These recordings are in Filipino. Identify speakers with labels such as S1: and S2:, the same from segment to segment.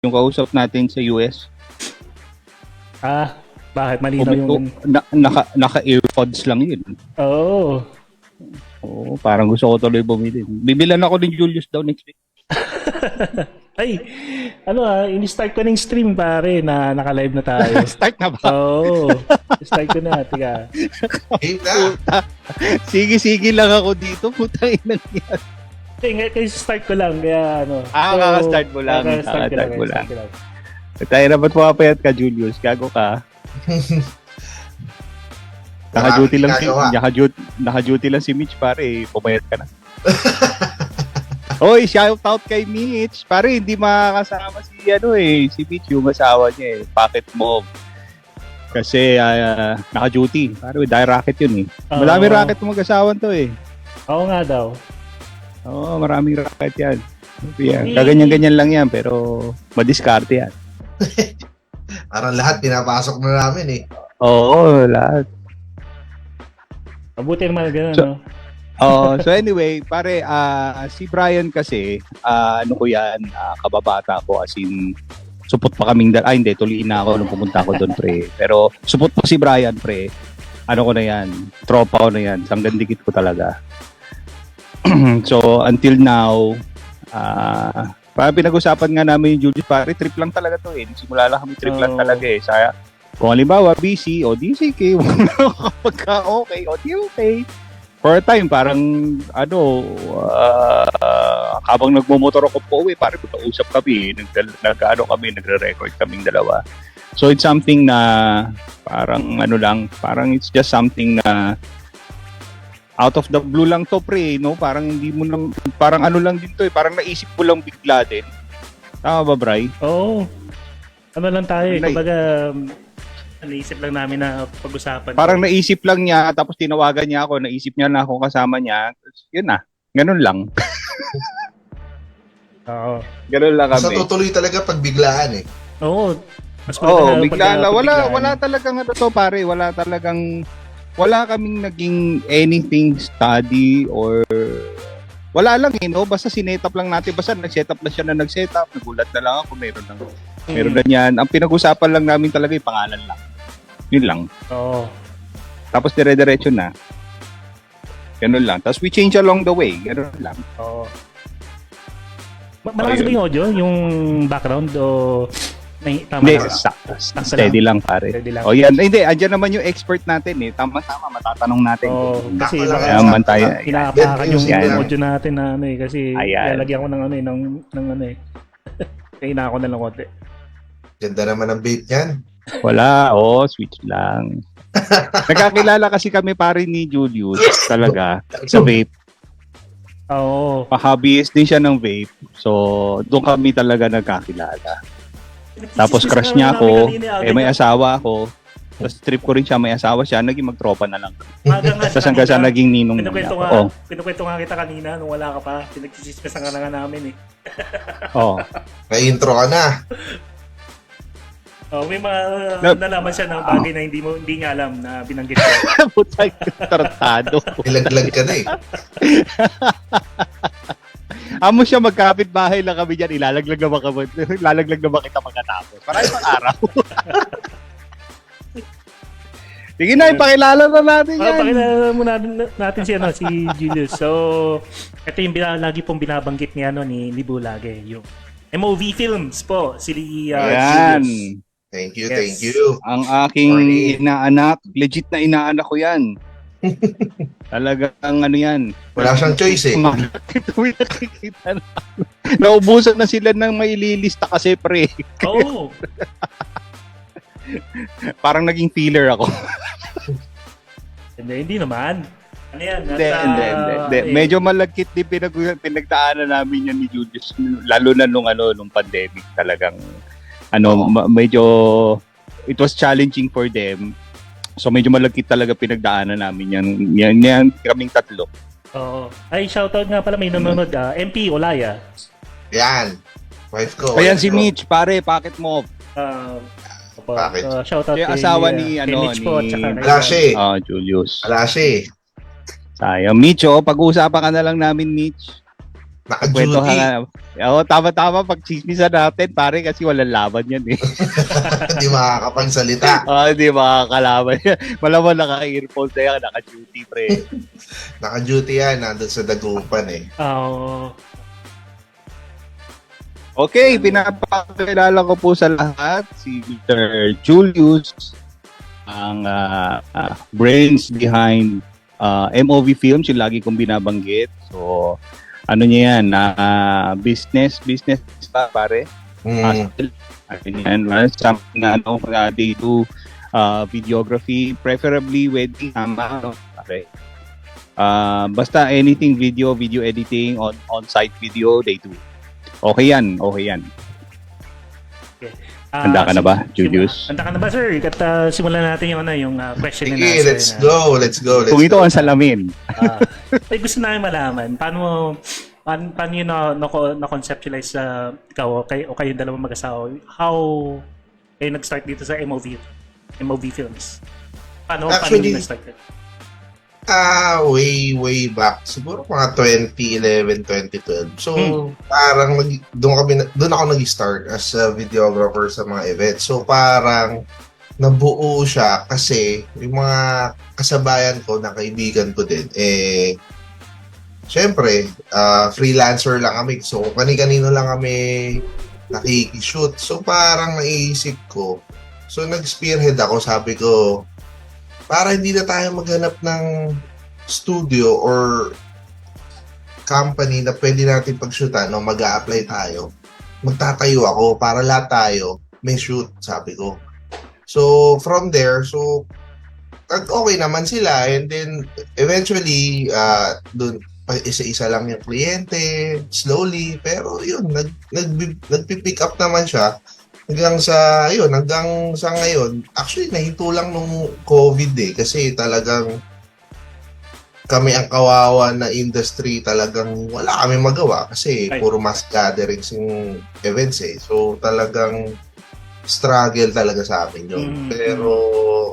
S1: yung kausap natin sa US.
S2: Bakit? Malinaw yung...
S1: Naka-earpods lang yun.
S2: Oo.
S1: Oo, parang gusto ko tuloy bumili. Bibilan ako ni Julius daw next week.
S2: Ay, in-start ko na yung stream pare na naka-live na tayo.
S1: Start na ba?
S2: Oo. Start ko na, tiga.
S1: Sige lang ako dito. Putang inang yan.
S2: Kasi start ko lang, kaya ano.
S1: Kaka-start mo lang.
S2: Kaka-start ko lang.
S1: Tayo na ba't pumapayat ka, Julius? Gago ka. Naka-duty lang si Mitch, pare. Pumayat ka na. Hoy, shout out kay Mitch. Pare, hindi makakasama si Mitch, yung asawa niya Pocket Move. Kasi naka-duty. Pare, dahil racket yun Marami racket yung mag-asawan to
S2: Oo nga daw.
S1: Oo, maraming racket yan. Kaganyan-ganyan lang yan, pero madiskarte yan.
S3: Parang lahat pinapasok na namin
S1: Oo, lahat.
S2: Mabuti naman gano'n,
S1: So anyway, pare, si Brian kasi, kababata ko, as in, supot pa kaming hindi, tuliin na ako nung pumunta ako doon, pre. Pero, supot pa si Brian, pre. Ano ko na yan, tropa ko na yan, hanggang dikit ko talaga. So, until now, parang pinag-usapan nga namin yung Julius, pare, trip lang talaga to Simula lang kami trip lang talaga Saya, kung halimbawa, busy, o di sige, kapag okay, o di okay. For a time, parang, habang nagmumotor ako po parang usap kami, nagre-record kaming dalawa. So, it's something na, parang it's just something na, out of the blue lang to, pre, no? Parang hindi mo lang, parang lang din to parang naisip mo lang bigla din. Tama ba, Bray?
S2: Oo. Ano lang tayo kumbaga, naisip lang namin na pag-usapan.
S1: Parang naisip lang niya, tapos tinawagan niya ako, naisip niya na ako kasama niya. Yun na, ganun lang.
S2: Oo.
S1: Ganun lang kami.
S3: Sa tutuloy talaga pag biglaan
S2: Oo.
S1: Biglaan lang. Wala talagang pare. Wala kaming naging anything study or wala lang basta sinetap lang natin, basta nag-setup na siya na nag-setup, nagulat na lang ako, meron na yan. Ang pinag-usapan lang namin talaga yung pangalan lang. Yun lang.
S2: Oo.
S1: Tapos dire-diretso na. Ganun lang. Tapos we change along the way. Ganun lang.
S2: Oo. Malakas ba yung audio? Yung background o tama
S1: hindi,
S2: lang?
S1: steady lang pare.
S2: Steady lang.
S1: O yan. Hindi, andyan naman yung expert natin Tama-tama, matatanong natin.
S2: Kasi
S1: naman tayo.
S2: Pinapakan yung audio natin na kasi lalagyan ko ng kaya ko na lang konti.
S3: Ganda naman ang beat niyan.
S1: Wala, switch lang. Nagkakilala kasi kami pare ni Julius talaga sa vape.
S2: Oo.
S1: Pa-hobbyist din siya ng vape. So, doon kami talaga nagkakilala. Tapos crush niya ako, may asawa ako. Tapos trip ko rin siya, may asawa siya, naging magtropa na lang. Tapos hanggang sa naging ninong niya ako.
S2: Pinukwento nga kita kanina nung wala ka pa. Pinagsisismisan ka na nga namin
S3: May intro ka na.
S2: May nalaman siya ng bagay na hindi niya alam na binanggit ko.
S1: Putay, tartado.
S3: Ilaglag ka na
S1: Amo siya, magkapit-bahay lang kami dyan. Ilalaglag na ba kita pagkatapos? Maraming pang araw. Sige na, ipakilala na natin yan.
S2: Pakilala muna natin si Julius. So, ito yung lagi pong binabanggit ni Bulage. Yung MOV Films po, si Julius.
S3: Thank you.
S1: Ang aking inaanak, legit na inaanak ko yan. Talagang yan.
S3: Wala siyang choice
S1: Nakikita na. Naubusan na sila ng may ililista kasi pre.
S2: Oo.
S1: Parang naging filler ako.
S2: Hindi naman. Ano yan?
S1: Hindi. Medyo malagkit din pinagdaanan namin yan ni Julius. Lalo na nung pandemic talagang medyo it was challenging for them. So medyo malagkit talaga pinagdaanan namin yan kaming tatlo.
S2: Oo. Ay, shoutout nga pala, may nanonood, MP Olaya.
S3: Yan. Wife ko.
S1: Ayan si Mitch, pare, Pocket Move.
S2: Shoutout
S1: kay asawa ni
S2: Mitch po,
S3: Alashe.
S1: Julius.
S3: Alashe.
S1: Sayang, Mitch, pag-uusapan ka na lang namin, Mitch. Kwento ka
S3: Naka-duty.
S1: nga. Oo, tama-tama pag chismisan natin, pare, kasi walang laban yan eh.
S3: Hindi makakapagsalita.
S1: Hindi makakalaban yan. Malamang naka-earphones na yan, naka-duty, pre.
S3: Naka-duty yan, nandun sa dagupan eh.
S2: Oo.
S1: Okay, pinapakilala ko po sa lahat si Mr. Julius, ang brains behind MOV Films, yung lagi kong binabanggit. So, ano niya yan, business pa, pare. Something they do videography, preferably wedding, no? Pare. Basta anything video editing, on-site video, they do. Okay yan. Handa ka na ba, Julius?
S2: Handa ka na ba, sir? At simulan natin yung question and
S3: Sige,
S2: answer.
S3: let's go.
S1: Kung ito ang salamin.
S2: Ay, gusto namin malaman, paano yun na-conceptualize ikaw o kayong dalawang mag-asawa? How kayo nag-start dito sa MOV Films? Paano
S3: Actually,
S2: yun nag-start?
S3: Way back. Siguro mga 2011, 2012. So, parang doon ako nag-start as a videographer sa mga events. So, parang nabuo siya kasi yung mga kasabayan ko na kaibigan ko din, syempre, freelancer lang kami. So, kani-kanino lang kami nakikishoot. So, parang naisip ko. So, nag-spearhead ako. Sabi ko, para hindi na tayo maghanap ng studio or company na pwede natin pag-shootan o mag-a-apply tayo. Magtatayo ako para lahat tayo may shoot, sabi ko. So, from there, okay naman sila. And then, eventually, dun, isa-isa lang yung kliyente, slowly. Pero yun, nagpipick up naman siya. Hanggang sa ngayon, actually nahinto lang nung COVID kasi talagang kami ang kawawa na industry, talagang wala kami magawa kasi puro mass gatherings yung events So talagang struggle talaga sa amin yun. Pero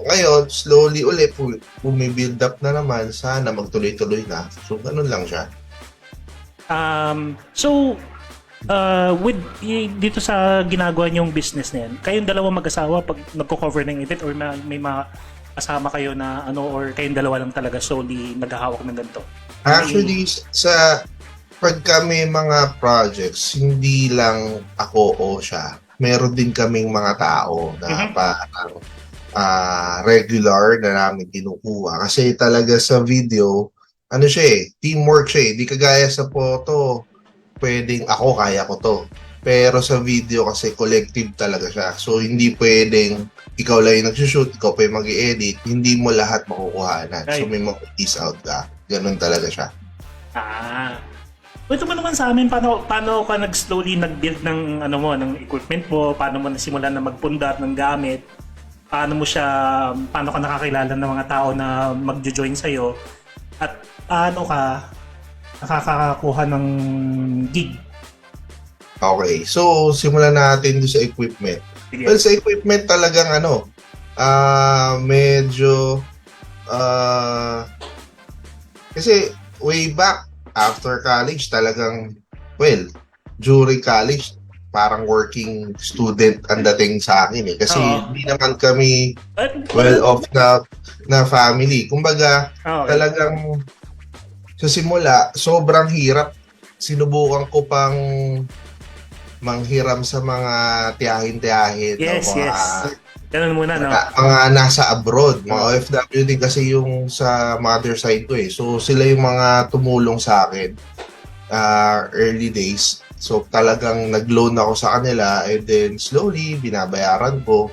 S3: ngayon, slowly ulit bumibuild up na naman, sana magtuloy-tuloy na. So ganun lang siya.
S2: With dito sa ginagawa niyong business na yan, kayong dalawa mag-asawa pag nagko-cover ng event or may mga kasama kayo na or kayong dalawa lang talaga solely naghahawak ng ganito?
S3: Actually, pag kami mga projects, hindi lang ako o siya. Meron din kaming mga tao na parang regular na namin kinukuha. Kasi talaga sa video, teamwork siya. Di kagaya sa photo, pwedeng ako, kaya ko to. Pero sa video kasi collective talaga siya. So, hindi pwedeng ikaw lang yung nagsushoot, ikaw pa yung mag-i-edit, hindi mo lahat makukuhanan. Right. So, may mag-piece out ka. Ganun talaga siya.
S2: Ito mo naman sa amin, paano ka slowly nag-build ng, ng equipment mo? Paano mo nasimulan na magpundar ng gamit? Paano ka nakakilala ng mga tao na magjo-join sa'yo? At paano ka nakakakuha ng gig?
S3: Okay, so simulan natin doon sa equipment. Sige. Well, sa equipment talagang medyo kasi way back after college talagang during college parang working student ang dating sa akin kasi hindi naman kami well-off na family. Kumbaga, talagang sa simula, sobrang hirap. Sinubukan ko pang manghiram sa mga tiyahin-tiyahin.
S2: Yes. Ganun muna, no?
S3: Mga nasa abroad. Mga OFW din kasi yung sa mother side ko So, sila yung mga tumulong sa akin early days. So, talagang nag-loan ako sa kanila and then slowly, binabayaran ko.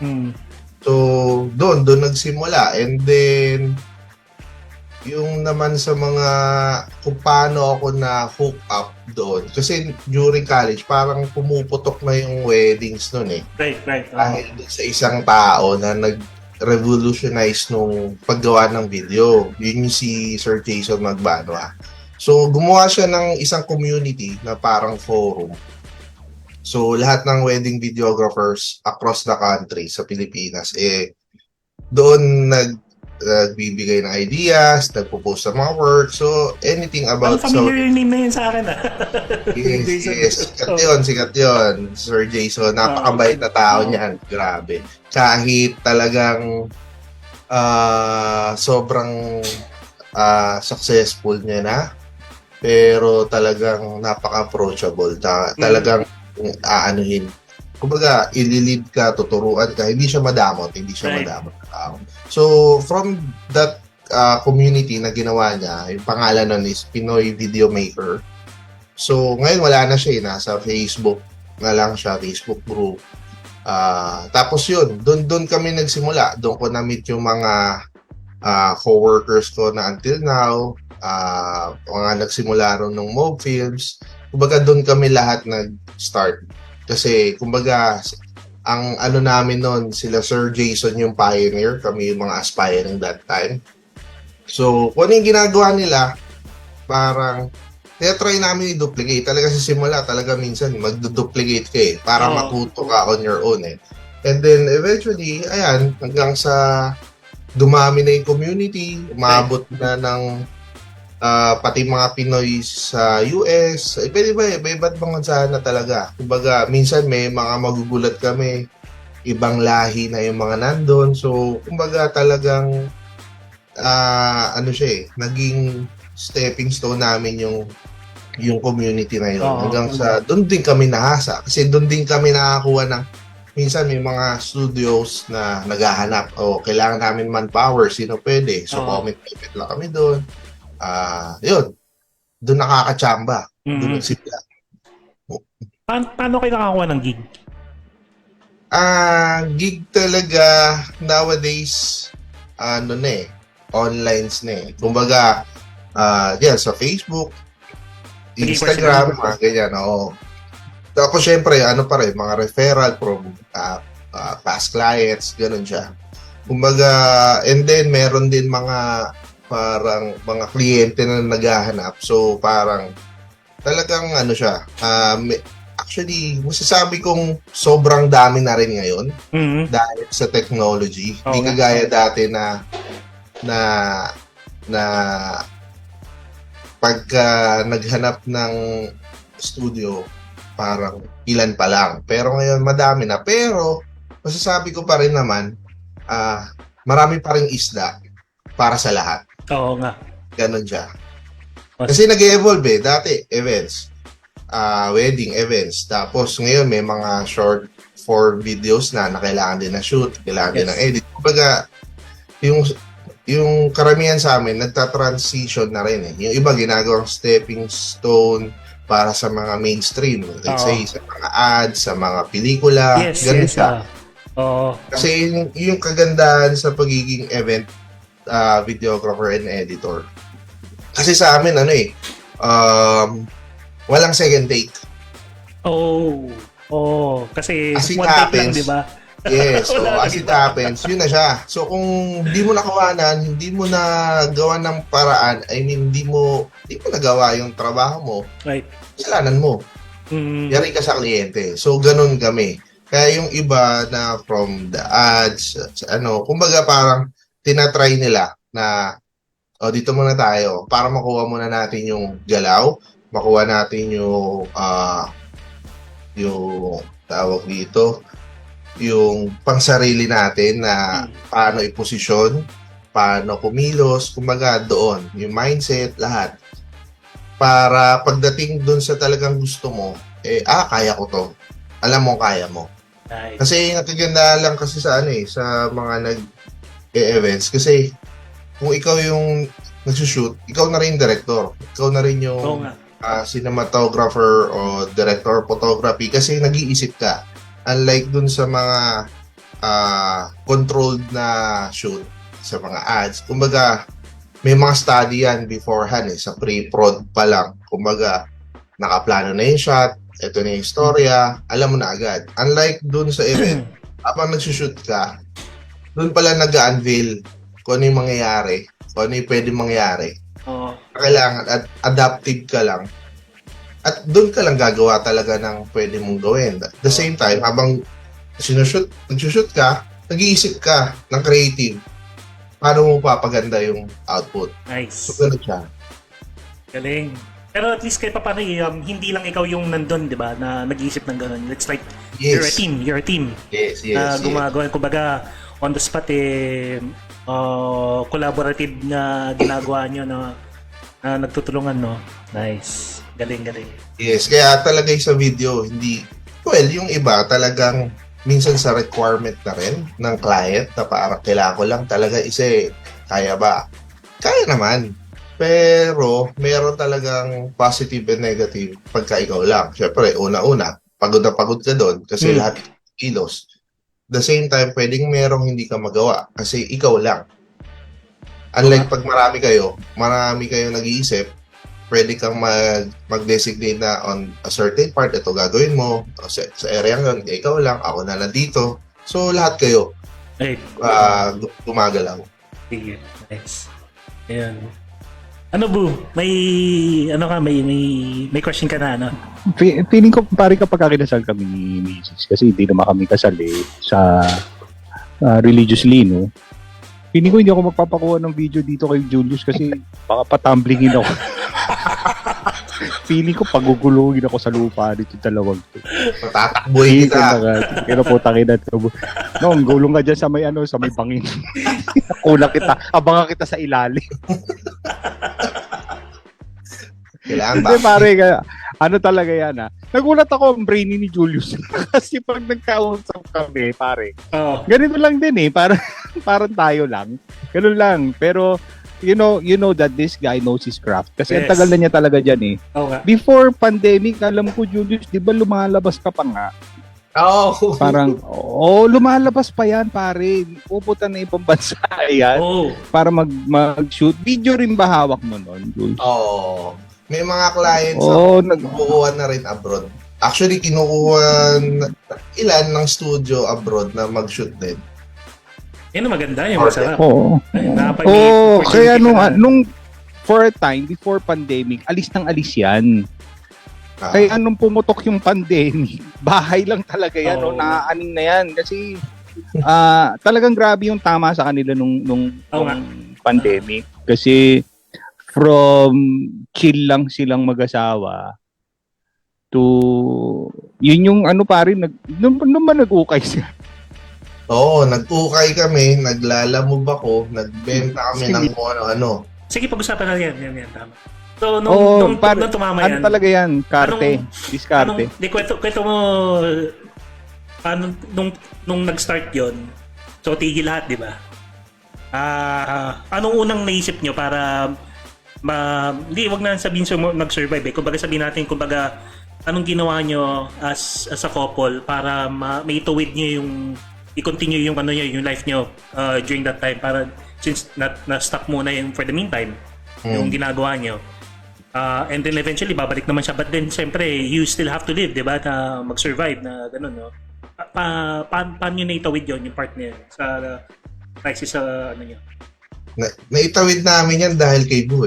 S3: So, doon nagsimula. And then, yung naman sa mga kung paano ako na hook up doon. Kasi during college, parang pumuputok na yung weddings noon
S2: Right.
S3: Dahil sa isang tao na nag-revolutionize nung paggawa ng video. Yun yung si Sir Jason Magbano. So, gumawa siya ng isang community na parang forum. So, lahat ng wedding videographers across the country sa Pilipinas, doon nagbibigay ng ideas, nagpo-post ng mga work. So, anything
S2: Ang
S3: about
S2: familiar yung name na yun sa akin
S3: Yes,
S2: Jason.
S3: yes. Sikat yun. Sir Jason, napakabait na tao niyan. Grabe. Kahit talagang sobrang successful niya na, pero talagang napaka-approachable. Talagang aanuhin. Kumbaga, ililid ka, tuturuan ka, hindi siya madamot
S2: Right.
S3: na tao. So, from that community na ginawa niya, yung pangalan nun is Pinoy Video Maker. So, ngayon wala na siya, nasa Facebook na lang siya, Facebook group. Tapos yun, doon kami nagsimula. Doon ko na-meet yung mga co-workers ko na until now, mga nagsimula ron ng Moog Films. Kumbaga doon kami lahat nag-start. Kasi kumbaga ang ano namin noon, sila Sir Jason yung pioneer, kami yung mga aspiring that time. So, kung ano yung ginagawa nila, parang try namin i-duplicate. Talaga sa simula, talaga minsan mag-duplicate ka para matuto ka on your own And then eventually, ayan, hanggang sa dumami na yung community, umabot na ng pati mga Pinoy sa US, pwede ba iba't bansa na talaga. Kumbaga, minsan may mga magugulat kami, ibang lahi na yung mga nandun. So, kumbaga talagang naging stepping stone namin yung community na yun. Hanggang sa doon din kami nahasa. Kasi doon din kami nakakuha ng minsan may mga studios na naghahanap kailangan namin manpower, sino pwede. So, comment lang kami doon. Yun. Doon nakakachamba. Doon nagsimula.
S2: Paano kayo nakakuha ng gig?
S3: Gig talaga nowadays online kumbaga sa Facebook, Instagram, mga ganyan. Tapos syempre pa rin mga referral from past clients, ganun siya. Kumbaga, and then meron din mga parang mga kliyente na naghahanap. So parang talagang siya. Actually, masasabi kong sobrang dami na rin ngayon dahil sa technology. Hindi kagaya dati na pagka naghanap ng studio, parang ilan pa lang. Pero ngayon, madami na. Pero, masasabi ko pa rin naman, marami pa rin isda para sa lahat.
S2: Oo nga.
S3: Ganon siya. Kasi nag-evolve dati, events. Wedding events. Tapos ngayon may mga short form videos na kailangan din na shoot, kailangan din ng edit. Kumbaga, yung karamihan sa amin, nagta-transition na rin Yung iba ginagawang stepping stone para sa mga mainstream. Let's say, sa mga ads, sa mga pelikula. Ganun siya. Kasi yung kagandahan sa pagiging event videographer and editor. Kasi sa amin, walang second take.
S2: Kasi
S3: as it
S2: one take lang,
S3: happens,
S2: di ba?
S3: Yes, as it happens, yun na siya. So kung hindi mo nakawanan, hindi mo na gawa ng paraan, I mean, hindi mo nagawa yung trabaho mo,
S2: Right.
S3: kasalanan mo. Yari ka sa kliyente. So ganun kami. Kaya yung iba na from the ads, kumbaga parang tinatry nila na dito muna tayo para makuha muna natin yung galaw, makuha natin yung tawag dito, yung pangsarili natin na paano iposisyon, paano kumilos, kumbaga doon, yung mindset, lahat. Para pagdating doon sa talagang gusto mo, kaya ko to. Alam mo, kaya mo.
S2: Nice.
S3: Kasi nakaganda lang kasi sa sa mga events kasi kung ikaw yung nagsushoot, ikaw na rin director. Ikaw na rin yung cinematographer o director photography kasi nag-iisip ka. Unlike dun sa mga controlled na shoot, sa mga ads. Kumbaga, may mga study yan beforehand sa pre-prod pa lang. Kumbaga, nakaplano na yung shot, ito na yung istorya, alam mo na agad. Unlike dun sa event, habang nagsushoot ka, dun pala nag-unveil kung ano yung mangyayari, kung ano yung pwede mangyari. Kailangan, adaptive ka lang. At doon ka lang gagawa talaga ng pwede mong gawin. At the same time, habang nagsushoot ka, nag-iisip ka ng creative paano mo papaganda yung output.
S2: Nice.
S3: So, ganun siya.
S2: Galing. Pero at least kahit pa paano, hindi lang ikaw yung nandun, di ba, na nag-iisip ng gano'n. It's like,
S3: Yes.
S2: you're a team.
S3: Yes,
S2: Na
S3: yes.
S2: gumagawa, kumbaga, on the spot, collaborative na ginagawa nyo na nagtutulungan, no? Nice. Galing.
S3: Yes, kaya talaga yung sa video, yung iba talagang minsan sa requirement na rin ng client na parang kailangan ko lang talaga isa kaya ba? Kaya naman. Pero meron talagang positive and negative pagka ikaw lang. Siyempre, una-una, pagod na pagod ka doon kasi lahat kilos. The same time, pwedeng merong hindi ka magawa kasi ikaw lang. Unlike pag marami kayo nag-iisip, pwede kang mag-designate na on a certain part, ito gagawin mo, sa area yun, ikaw lang, ako na dito. So, lahat kayo
S2: Ay,
S3: gumagalaw.
S2: sige. Nice. Ayan. Ano, Bu? May question ka na, ano?
S1: Feeling ko pare kapag kinasal kami ni Mrs. kasi hindi naman kami kasal sa religiously, no? Feeling ko hindi ako magpapakuha ng video dito kay Julius kasi baka patamblingin ako. Feeling ko pagugulungin ako sa lupa dito dalawang to.
S3: Matatakboy kita.
S1: Pero po tangina to. No, gulong ka dyan sa may bangin. Kulang kita. Abangan kita sa ilalim.
S3: Kailangan ba?
S1: Hindi pare, ano talaga yan Nagulat ako ang brainy ni Julius. Kasi pag nagkausap kami, pare, ganito lang din parang tayo lang. Ganun lang. Pero, you know that this guy knows his craft. Kasi ang tagal na niya talaga dyan
S2: Oo nga.
S1: Before pandemic, alam ko Julius, di ba lumalabas ka pa nga?
S3: Oo.
S1: Parang, lumalabas pa yan, pare. Pupunta na ibang bansa yan para mag-shoot. Video rin ba hawak mo nun, Jules?
S3: Oo. May mga clients kinukuha na rin abroad. Actually, kinukuha ilan ng studio abroad na mag-shoot din.
S2: Yan ang maganda, yung masarap.
S1: Oo. Kaya nung for a time, before pandemic, alis yan. Kaya nung pumutok yung pandemic, bahay lang talaga yan, naaaning na yan. Kasi talagang grabe yung tama sa kanila nung pandemic. Kasi from chill lang silang mag-asawa to yun yung pare nung nag-ukay sila.
S3: Oo, nag-ukay kami, naglalamog ako, nagbenta kami ng kung ano-ano.
S2: Sige, pag-usapan na yan, tama. So, nung tumama yan,
S1: talaga yan, diskarte.
S2: Kwento mo, nung nag-start yon, so tigil lahat, di ba? Anong unang naisip nyo para hindi, wag na sabihin mag-survive Kumbaga sabihin natin, anong ginawa nyo as a couple para maituwid nyo i-continue yung yung life nyo during that time para since na-stuck muna yung for the meantime yung ginagawa nyo. And then eventually babalik naman siya, but then siyempre you still have to live, di ba, na mag-survive na gano'n, no? Paano nyo naitawid yun, yung part niya sa crisis sa nyo?
S3: Naitawid namin yan dahil kay Bu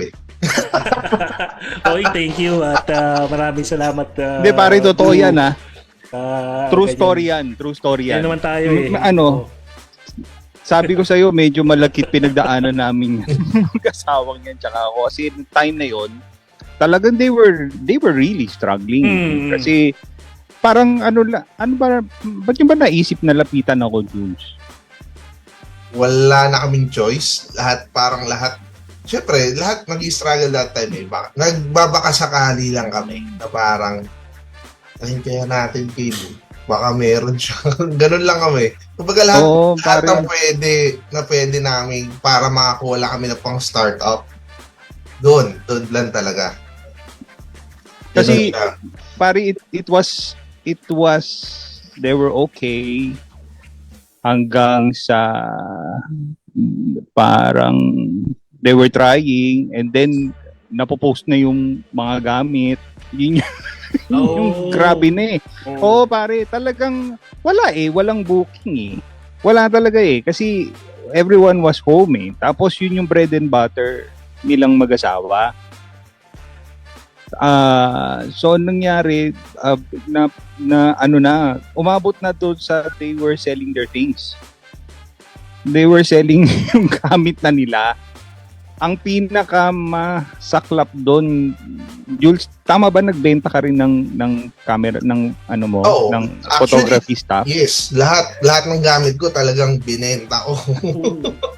S2: Okay, thank you at maraming salamat.
S1: Hindi pare, totoo yan True story yan.
S2: Yan naman tayo
S1: sabi ko sa'yo, medyo malakit pinagdaanan namin kasawang yan tsaka ako. Kasi time na yon talagang they were really struggling. Kasi parang ba't yung ba naisip na lapitan ako, Jules?
S3: Wala na kaming choice. Lahat siyempre, lahat nag-struggle that time nagbabaka sakali lang kami na parang kaya natin kay Bu. Baka meron siya. Ganun lang kami. Kumbaga lahat ng pwede namin para makakuha lang kami na pang startup. Doon lang talaga.
S1: Kasi pare, it was they were okay hanggang sa parang they were trying and then napopost na yung mga gamit. Yun yung grabe na pare, talagang walang booking Wala talaga kasi everyone was home Tapos yun yung bread and butter nilang mag-asawa. So nangyari umabot na doon sa they were selling their things. they were selling yung gamit na nila. Ang pinakamasaklap doon, Jules, tama ba nagbenta ka rin ng camera ng ano mo,
S3: Oo.
S1: ng
S3: Actually,
S1: photography stuff?
S3: Yes, lahat ng gamit ko talagang binenta ko.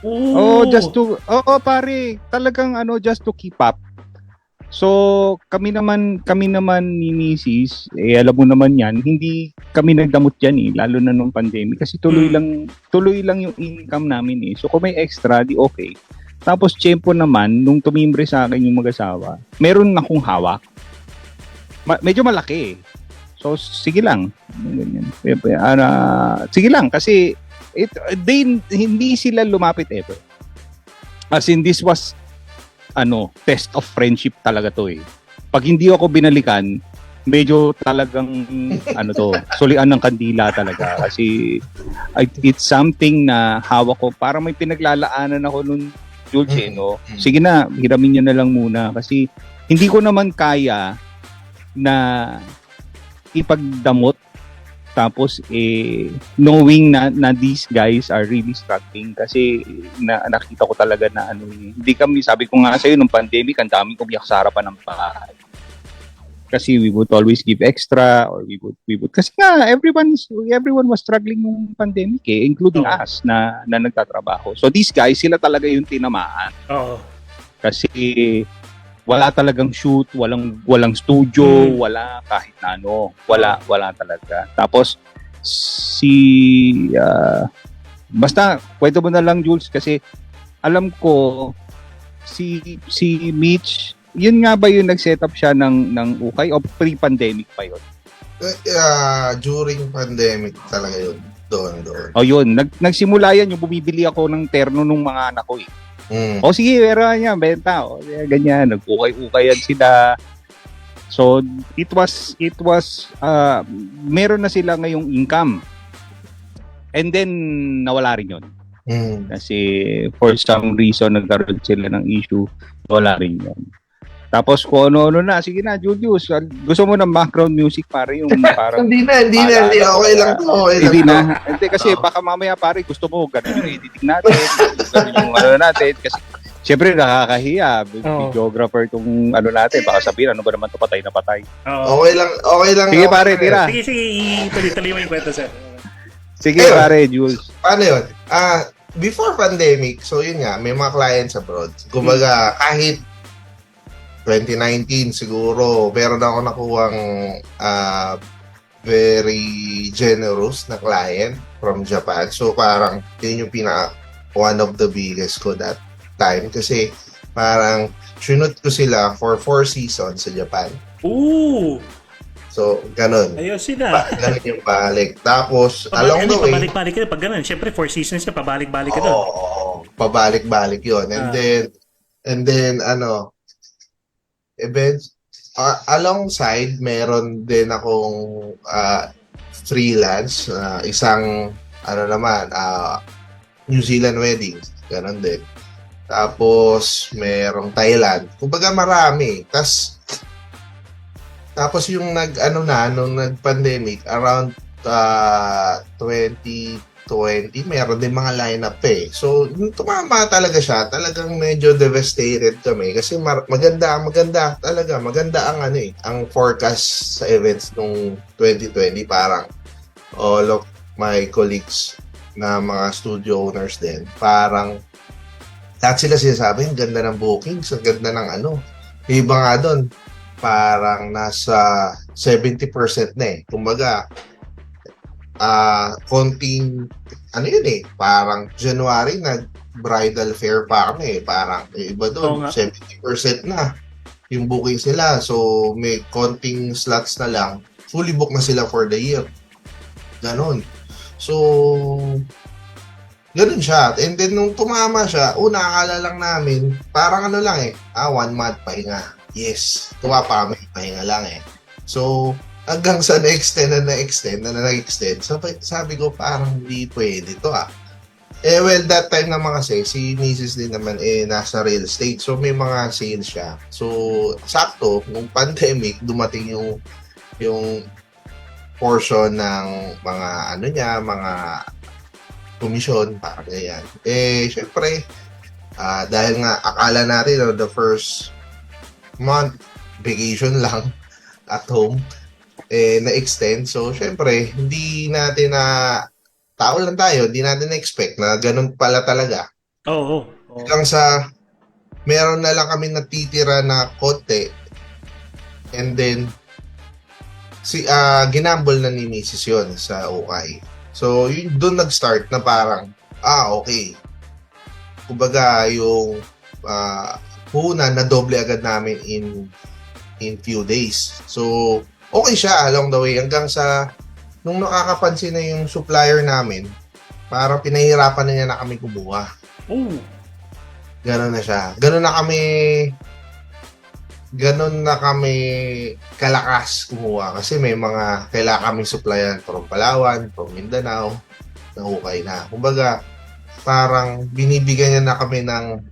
S1: Oh, pare, talagang just to keep up. So, kami naman ni Mrs., alam mo naman 'yan, hindi kami nagdamot diyan lalo na nung pandemic kasi tuloy lang yung income namin So, kung may extra, di okay. Tapos, tiyempo naman, nung tumimbre sa akin yung mag-asawa, meron akong hawak. Medyo malaki So, sige lang. Ganyan. Sige lang, kasi hindi sila lumapit ever. As in, this was, test of friendship talaga to Pag hindi ako binalikan, medyo talagang, sulian ng kandila talaga. Kasi, it's something na hawak ko. Para may pinaglalaanan ako nun, Jules, Sige na, hiramin niyo na lang muna. Kasi, hindi ko naman kaya na ipagdamot tapos knowing na these guys are really struggling kasi nakita ko talaga na hindi kami, sabi ko nga sa'yo nung pandemic, ang daming umiyak sa harapan ng bahay kasi we would always give extra or we would kasi nga everyone was struggling nung pandemic including us na nagtatrabaho. So these guys, sila talaga yung tinamaan. Kasi wala talagang shoot, walang studio, wala kahit na wala talaga. Tapos basta kwento mo na lang, Jules, kasi alam ko si Mitch, yun nga ba yung nag-set up siya ng ukay o pre-pandemic pa yun?
S3: During pandemic talaga yun. Doon.
S1: O yun, nagsimula yan yung bumibili ako ng terno ng mga anak ko O sige, meron niya, benta. O, ganyan, nag-ukay-ukay yan sila. So, it was meron na sila ngayong income. And then, nawala rin yun. Kasi, for some reason, nagkaroon sila ng issue, wala rin yun. Tapos, kung ano-ano na, sige na, Julius, gusto mo ng background music para yung parang...
S3: Hindi na, okay lang to.
S1: Hindi na. Hindi, kasi baka mamaya pare, gusto mo, ganun yung editing natin, ganun yung natin, kasi siyempre nakakahiya, videographer itong natin, baka sabihin, ano ba naman to, patay na patay.
S3: Okay lang.
S1: Sige pare, tira.
S2: Sige, tuloy mo yung kwento, sir.
S1: Sige pare, Jules.
S3: Paano yun? Before pandemic, so yun nga, may mga clients abroad. Kumbaga, kahit 2019 siguro, meron ako nakuhang very generous na client from Japan. So parang yun yung one of the biggest ko that time. Kasi parang sinut ko sila for 4 seasons sa Japan.
S2: Ooh!
S3: So, ganun.
S2: Ayos sila.
S3: Ganun yung balik. Tapos, along the way...
S2: Pabalik-balik ka na pag ganun. Siyempre, 4 seasons na, pabalik-balik ka doon.
S3: Oo, pabalik-balik yun. And then, events, alongside, meron din akong freelance, isang, New Zealand wedding, ganun din. Tapos, merong Thailand. Kumbaga marami. Tapos yung nung nag-pandemic, around 2020, meron din mga lineup So, nung tumama talaga siya, talagang medyo devastated kami kasi maganda ang ang forecast sa events nung 2020. Parang all of my colleagues na mga studio owners din, parang lahat sila sinasabi, ang ganda ng bookings, ang ganda ng iba nga doon, parang nasa 70% na Kumbaga, konting parang January bridal fair pa kami, parang iba doon 70% na yung booking sila, so may konting slots na lang, fully booked na sila for the year, ganon. So ganon siya. And then nung tumama siya, akala lang namin parang 1 month pahinga. Yes, tuwa pa kami, pahinga lang So hanggang sa na-extend. Sabi ko, parang hindi pwede to well, that time naman kasi, si Mrs. din naman nasa real estate. So, may mga sales siya. So, sakto, nung pandemic, dumating yung portion ng mga mga komisyon, parang ganyan. Syempre, dahil nga akala natin the first month, vacation lang at home, na-extend. So, syempre, hindi natin tao lang tayo, hindi natin na-expect na ganun pala talaga.
S2: Oo.
S3: Hanggang sa, meron na lang kami natitira na konti, and then, ginambol na ni Mrs. yun sa ukay. So, yun, doon nag-start na parang, okay. Kumbaga, yung puhunan na doble agad namin in few days. So, okay siya along the way hanggang sa nung nakakapansin na yung supplier namin, parang pinahirapan na niya na kami kumuha.
S2: Oh.
S3: Ganon na siya. Ganon na kami kalakas kumuha kasi may mga kailangan kaming supplyan from Palawan, from Mindanao, na okay na. Kumbaga, parang binibigyan niya na kami ng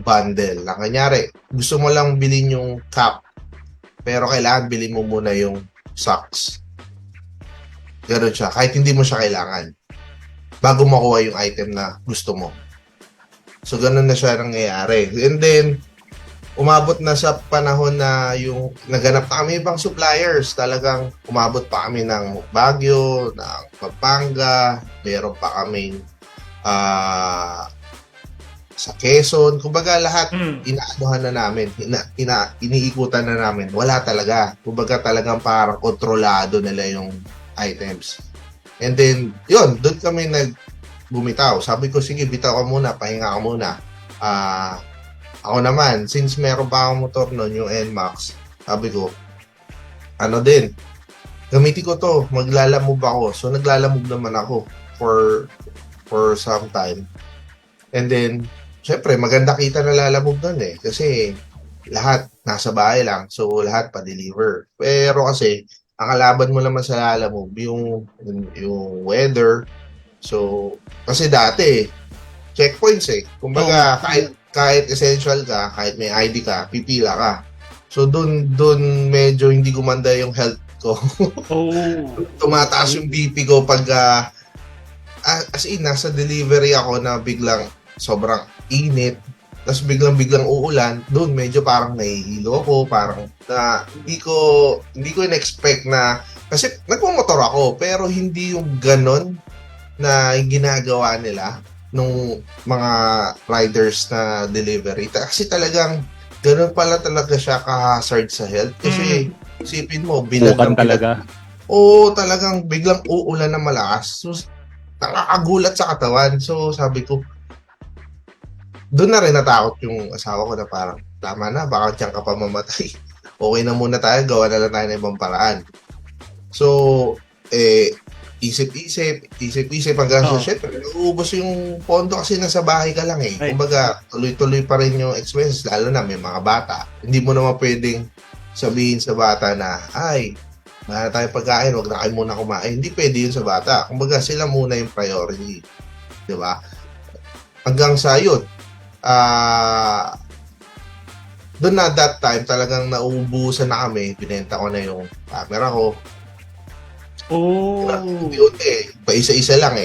S3: bundle. Na kanyari, gusto mo lang bilhin yung cup, pero kailangan bilhin mo muna yung socks. Ganon siya. Kahit hindi mo siya kailangan. Bago makuha yung item na gusto mo. So, ganon na siya nangyayari. And then, umabot na sa panahon na yung naganap na kami ibang suppliers. Talagang umabot pa kami ng Baguio, ng Pampanga, meron pa kaming sa Quezon. Kumbaga lahat inaanuhan na namin, iniikutan na namin. Wala talaga. Kumbaga talagang parang kontrolado nila yung items. And then, yun, doon kami bumitaw. Sabi ko, sige, bitaw ka muna, pahinga ka muna. Ako naman, since meron pa akong motor noon, yung NMAX, sabi ko, gamitin ko to, maglalamove ako. So, naglalamove naman ako for some time. And then, syempre, maganda kita na lalamove doon kasi lahat nasa bahay lang. So, lahat pa-deliver. Pero kasi, ang kalaban mo naman sa lalamove, yung weather. So, kasi dati, checkpoints Kumbaga, kahit essential ka, kahit may ID ka, pipila ka. So, dun medyo hindi gumanda yung health ko. Tumataas yung BP ko pag as in, nasa delivery ako na biglang sobrang init, tapos biglang uulan, doon medyo parang nahihilo ako, parang na hindi ko in-expect na, kasi nagmumotor ako, pero hindi yung ganon na ginagawa nila nung mga riders na delivery. Kasi talagang ganon pala talaga siya ka-hazard sa health. Kasi isipin mo,
S1: Bukan talaga.
S3: Oo, talagang biglang uulan na malakas. So, nakakagulat sa katawan. So, sabi ko, doon na rin natakot yung asawa ko na parang, tama na, baka diyan ka pa mamatay. Okay na muna tayo, gawa na lang tayo ng ibang paraan. So, isip-isip hanggang sa syempre, nauubos yung pondo kasi nasa bahay ka lang Kumbaga, tuloy-tuloy pa rin yung expenses, lalo na may mga bata. Hindi mo naman pwedeng sabihin sa bata na, wala na tayong pagkain, wag na kayo muna kumain. Hindi pwede yun sa bata. Kumbaga, sila muna yung priority. Diba? Hanggang sa yun, doon na that time, talagang nauubusan na kami. Binenta ko na yung camera ko. Unti-unti. Pa-isa-isa lang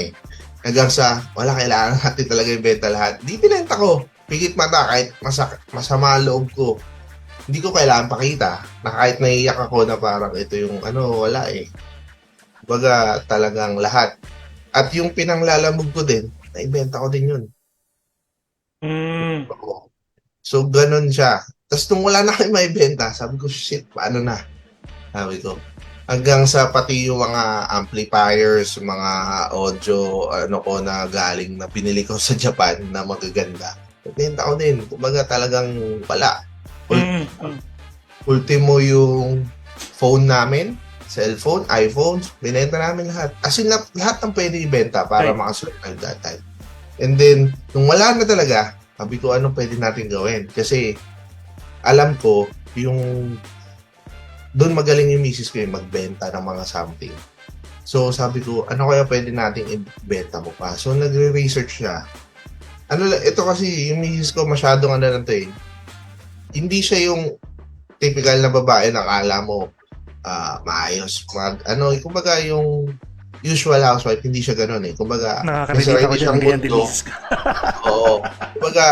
S3: Hanggang sa, wala, kailangan natin talaga yung benta lahat. Di binenta ko. Pigit mata, kahit masama loob ko. Hindi ko kailangan pakita na kahit naiiyak ako na parang ito yung wala Baga talagang lahat. At yung pinanglalamog ko din, naibenta ko din yun. So, ganun siya. Tapos nung wala na kayo maibenta, sabi ko, shit, paano na? Sabi ko. Hanggang sa pati yung mga amplifiers, mga audio, ko na galing na pinili ko sa Japan na magaganda. Naibenta ko din. Kumbaga talagang wala. Ultimo yung phone namin, cellphone, iPhones, binenta namin lahat. As in, lahat ng pwede ibenta para makasurvive that time. And then, nung wala na talaga, sabi ko, ano pwede natin gawin? Kasi, alam ko, doon magaling yung misis ko yung magbenta ng mga something. So, sabi ko, ano kaya pwede natin ibenta mo pa? So, nagre-research siya. Ito kasi, yung misis ko masyadong hindi siya yung typical na babae na akala mo maayos. Kumbaga, yung usual housewife, hindi siya ganun eh. Kumbaga,
S2: Nakaka-relate ako
S3: ready
S2: dyan,
S3: siyang
S2: ganyan
S3: mundo.
S2: Denise.
S3: Oo. Kumbaga,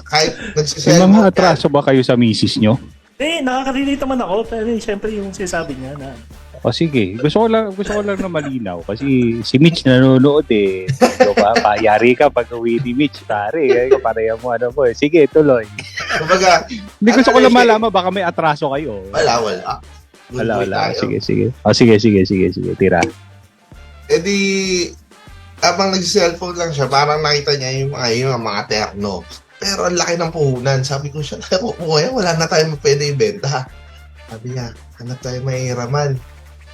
S3: kahit
S1: May
S3: nagsiselfon
S1: mga atraso ba kayo sa misis nyo?
S2: Nakaka-relate naman ako. Pero syempre yung sinasabi niya na
S1: O sige, gusto ko lang na malinaw kasi si Mitch nanonood eh. Diba ba? Payari ka pag uwi ni Mitch, pare. Pareha mo ano po eh. Sige, tuloy.
S3: Kumbaga,
S1: Hindi gusto ko lang malaman baka may atraso kayo.
S3: wala. Good boy
S1: Wala.
S3: tayo.
S1: Sige. O sige, tira.
S3: Eh di, abang nag-cellphone lang siya, parang nakita niya yung mga terno. Pero ang laki ng puhunan. Sabi ko siya, wala na tayong pwede ibenta. Sabi niya, hanap tayo mahihiraman.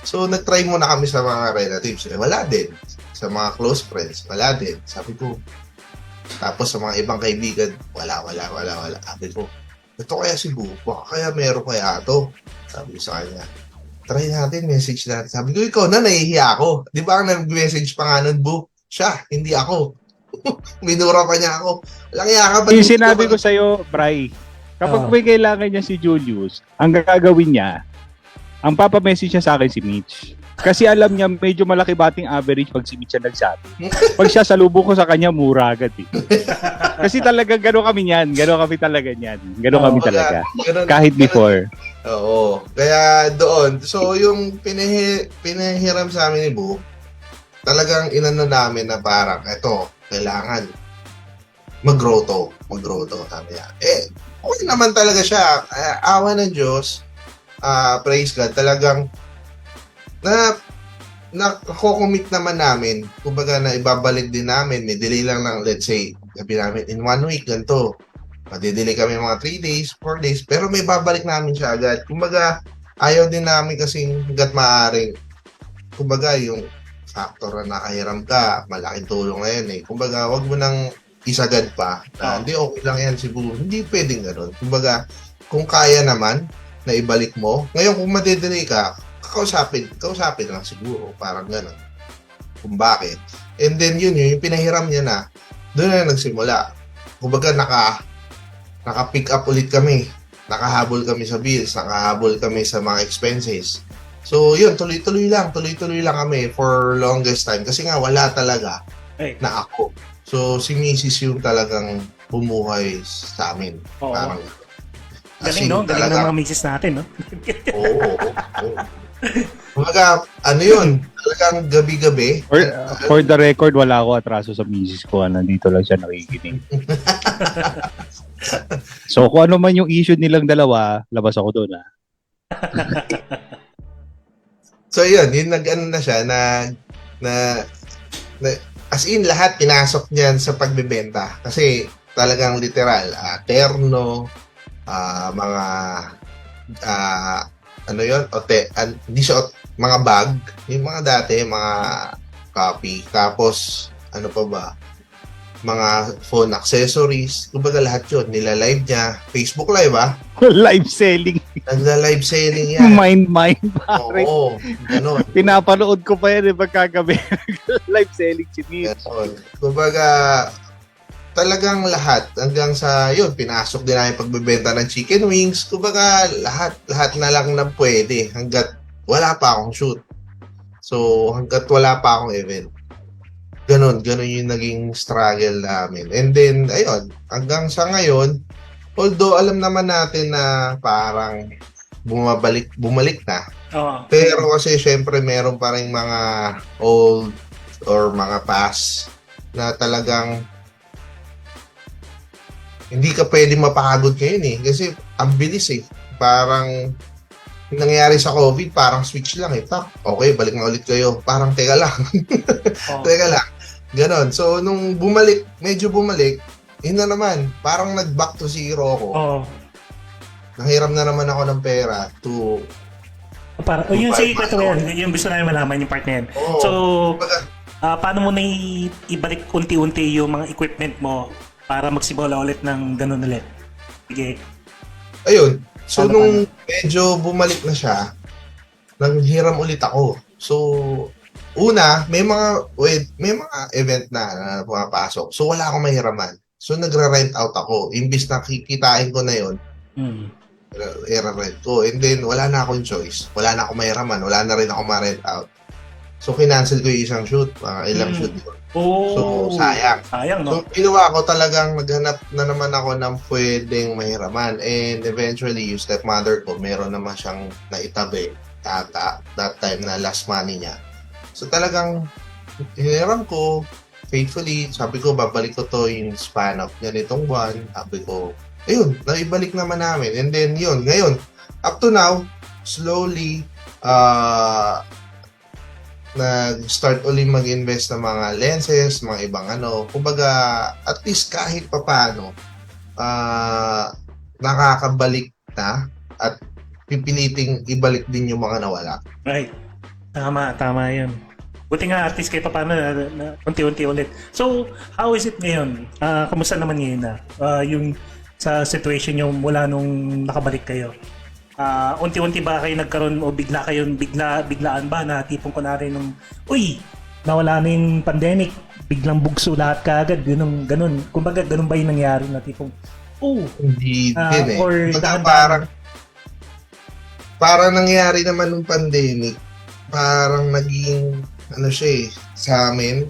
S3: So, nag-try muna kami sa mga relatives. Wala din. Sa mga close friends, wala din. Sabi ko, tapos sa mga ibang kaibigan, wala. Sabi ko, ito kaya si Bu, baka kaya meron kaya ito. Sabi ko sa kanya, try natin, message natin. Sabi ko, ikaw na, nahihiya ako. Di ba ang nag-message pa nga nun, Bu? Siya, hindi ako. Minura pa niya ako. Walang iya ka ba?
S1: Yung sinabi ko sa'yo, Bri, kapag may kailangan niya si Julius, ang gagawin niya, ang papamessage niya sa akin si Mitch. Kasi alam niya medyo malaki bating average pag si Mitch ang nagsabi. Pag siya salubong ko sa kanya, mura agad eh. Kasi talaga gano'n kami niyan. Gano'n kami talaga niyan. Gano'n kami talaga. Kahit before.
S3: Oo. Kaya doon. So, yung pinahiram sa amin ni Bu, talagang inano namin na parang, eto, kailangan mag-grow to. Sabi niya. Okay naman talaga siya. Awa ng Diyos. Praise God. Talagang nako-commit naman namin. Kumbaga na ibabalik din namin. May delay lang ng, let's say, sabi namin, in 1 week, ganito. Madidelay kami mga 3 days, 4 days, pero may babalik namin siya agad. Kumbaga, ayaw din namin kasing hanggat maaaring, kumbaga, yung factor na nakahiram ka, malaking tulong na yan eh. Kumbaga, wag mo nang isagad pa. Hindi, okay lang yan siguro. Hindi pwedeng gano'n. Kumbaga, kung kaya naman, na ibalik mo. Ngayon, kung madedelay ka, kausapin lang siguro. Parang gano'n. Kung bakit. And then, yun, yung pinahiram niya na, doon na nagsimula. Kumbaga, naka-pick up ulit kami. Nakahabol kami sa bills. Nakahabol kami sa mga expenses. So, yun, tuloy-tuloy lang kami for longest time. Kasi nga, wala talaga na ako. So, si Mrs. yung talagang bumuhay sa amin.
S2: Oo.
S3: Parang,
S2: galing, no? Galing ng mga misis natin, no?
S3: Oo. Kumbaga, ano yun? Talagang gabi-gabi.
S1: For the record, wala ako atraso sa misis ko. Nandito lang siya nakikinig. So, kung ano man yung issue nilang dalawa, labas ako doon, ha?
S3: So, yun nag-ano na siya na as in, lahat pinasok niyan sa pagbebenta. Kasi, talagang literal, terno, mga, ano yun, hindi siya, mga bag, yung mga dati, mga copy. Tapos, ano pa ba? Mga phone accessories. Kumbaga lahat yun. Nila-live niya. Facebook Live,
S1: Live selling.
S3: Nagla-live selling yan.
S1: Mind, pare.
S3: Oo, ganun.
S1: Pinapanood ko pa yan pagkagabi. Live selling si Mitch.
S3: Ganun. Kumbaga, talagang lahat. Hanggang sa, yun, pinasok din namin pagbebenta ng chicken wings. Kumbaga, lahat na lang na pwede. Hanggat wala pa akong shoot. So, hanggat wala pa akong event. Ganun yung naging struggle namin. And then, ayun, hanggang sa ngayon, although alam naman natin na parang bumalik na. Pero kasi syempre meron pa rin mga old or mga past na talagang hindi ka pwede mapagod ngayon eh. Kasi ang bilis eh. Parang nangyayari sa COVID, parang switch lang eh. Okay, balik na ulit kayo. Parang teka lang. Teka lang. Ganon. So, nung medyo bumalik, yun na naman. Parang nag-back to zero ako. Nanghiram na naman ako ng pera to...
S2: Yun sige ko yan. Yung gusto namin malaman yung part na yan. So, paano mo na ibalik unti-unti yung mga equipment mo para magsimula ulit ng ganun ulit? Sige.
S3: Ayun. So, nung medyo bumalik na siya, nanghiram ulit ako. So, una, may mga event na pumapasok. So, wala akong mahiraman. So, nagre-rent out ako. Imbis na kikitain ko na yun, i-rent ko. And then, wala na akong choice. Wala na akong mahiraman. Wala na rin ako ma-rent out. So, kinancel ko yung isang shoot. Mga ilang
S2: Mm.
S3: shoot yun.
S2: Oh,
S3: So, sayang.
S2: Sayang,
S3: So,
S2: no?
S3: ginawa ko talagang naghanap na naman ako ng pwedeng mahiraman. And eventually, yung stepmother ko, meron naman siyang naitabi ata that time na last money niya. So, talagang hiniram ko, faithfully, sabi ko, babalik ko to in span of ganitong buwan. Sabi ko, ayun, naibalik naman namin. And then, yun, ngayon, up to now, slowly, nag-start uli mag-invest ng mga lenses, mga ibang ano. Kumbaga, at least kahit papano, nakakabalik na at pipiliting ibalik din yung mga nawala.
S2: Right. Tama yun. Buti nga artist kayo pa paano na unti-unti ulit. So, how is it ngayon? Kamusta naman ngayon na? Yung sa situation nyo mula nung nakabalik kayo? Unti-unti ba kayo nagkaroon o biglaan ba na tipong kunwari nung, uy, nawala na yung pandemic, biglang bugso lahat kaagad, ganun. Kumbaga, ganun ba yung nangyari na tipong,
S3: Hindi din eh.
S2: or
S3: Kumbaga, parang nangyari naman nung pandemic, parang naging, ano siya eh, sa amin,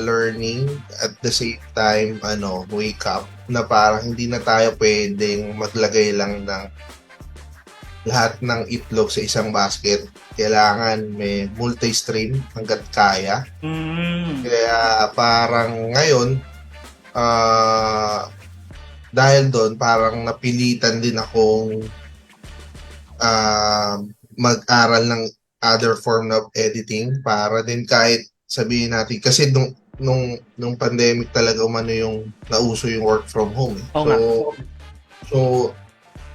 S3: learning at the same time, wake up, na parang hindi na tayo pwedeng maglagay lang ng lahat ng itlog sa isang basket. Kailangan may multi-stream hanggat kaya. Kaya parang ngayon, dahil doon, parang napilitan din akong mag-aral ng other form of editing para din kahit sabihin natin, kasi nung pandemic talaga umano yung nauso yung work from home. So,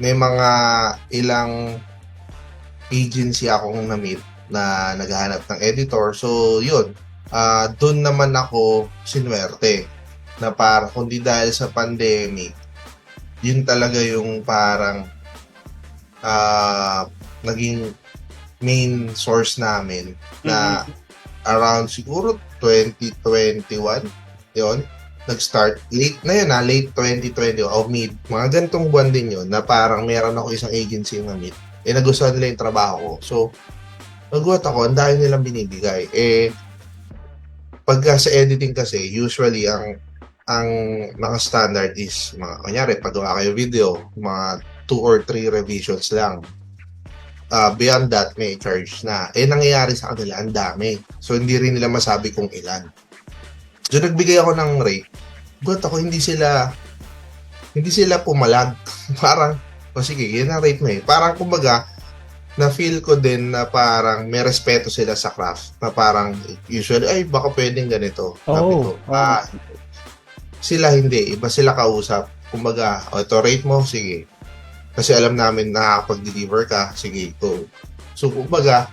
S3: may mga ilang agency akong na-meet na naghahanap ng editor. So, yun. Doon naman ako sinwerte na para kundi dahil sa pandemic, yun talaga yung parang naging main source namin na around siguro 2021 yun. Nag-start late 2020 o mid, mga ganitong buwan din yun na parang meron ako isang agency na meet. Nagustuhan nila yung trabaho ko. So, nagulat ako, ang dahil nilang binibigay. Pagka sa editing kasi, usually ang naka-standard is, kunyari, pagawa kayo video, mga 2 or 3 revisions lang. Beyond that, may charge na. Nangyayari sa kanila, ang dami. So, hindi rin nila masabi kung ilan. So, nagbigay ako ng rate. But ako, hindi sila pumalag. Parang, sige, yun ang rate mo eh. Parang, kumbaga, na-feel ko din na parang may respeto sila sa craft. Na parang, usually, ay, baka pwedeng ganito. Sila hindi. Iba sila kausap. Kumbaga, ito rate mo, sige. Kasi alam namin nakakapag-deliver ka, sige, go. So, kumbaga,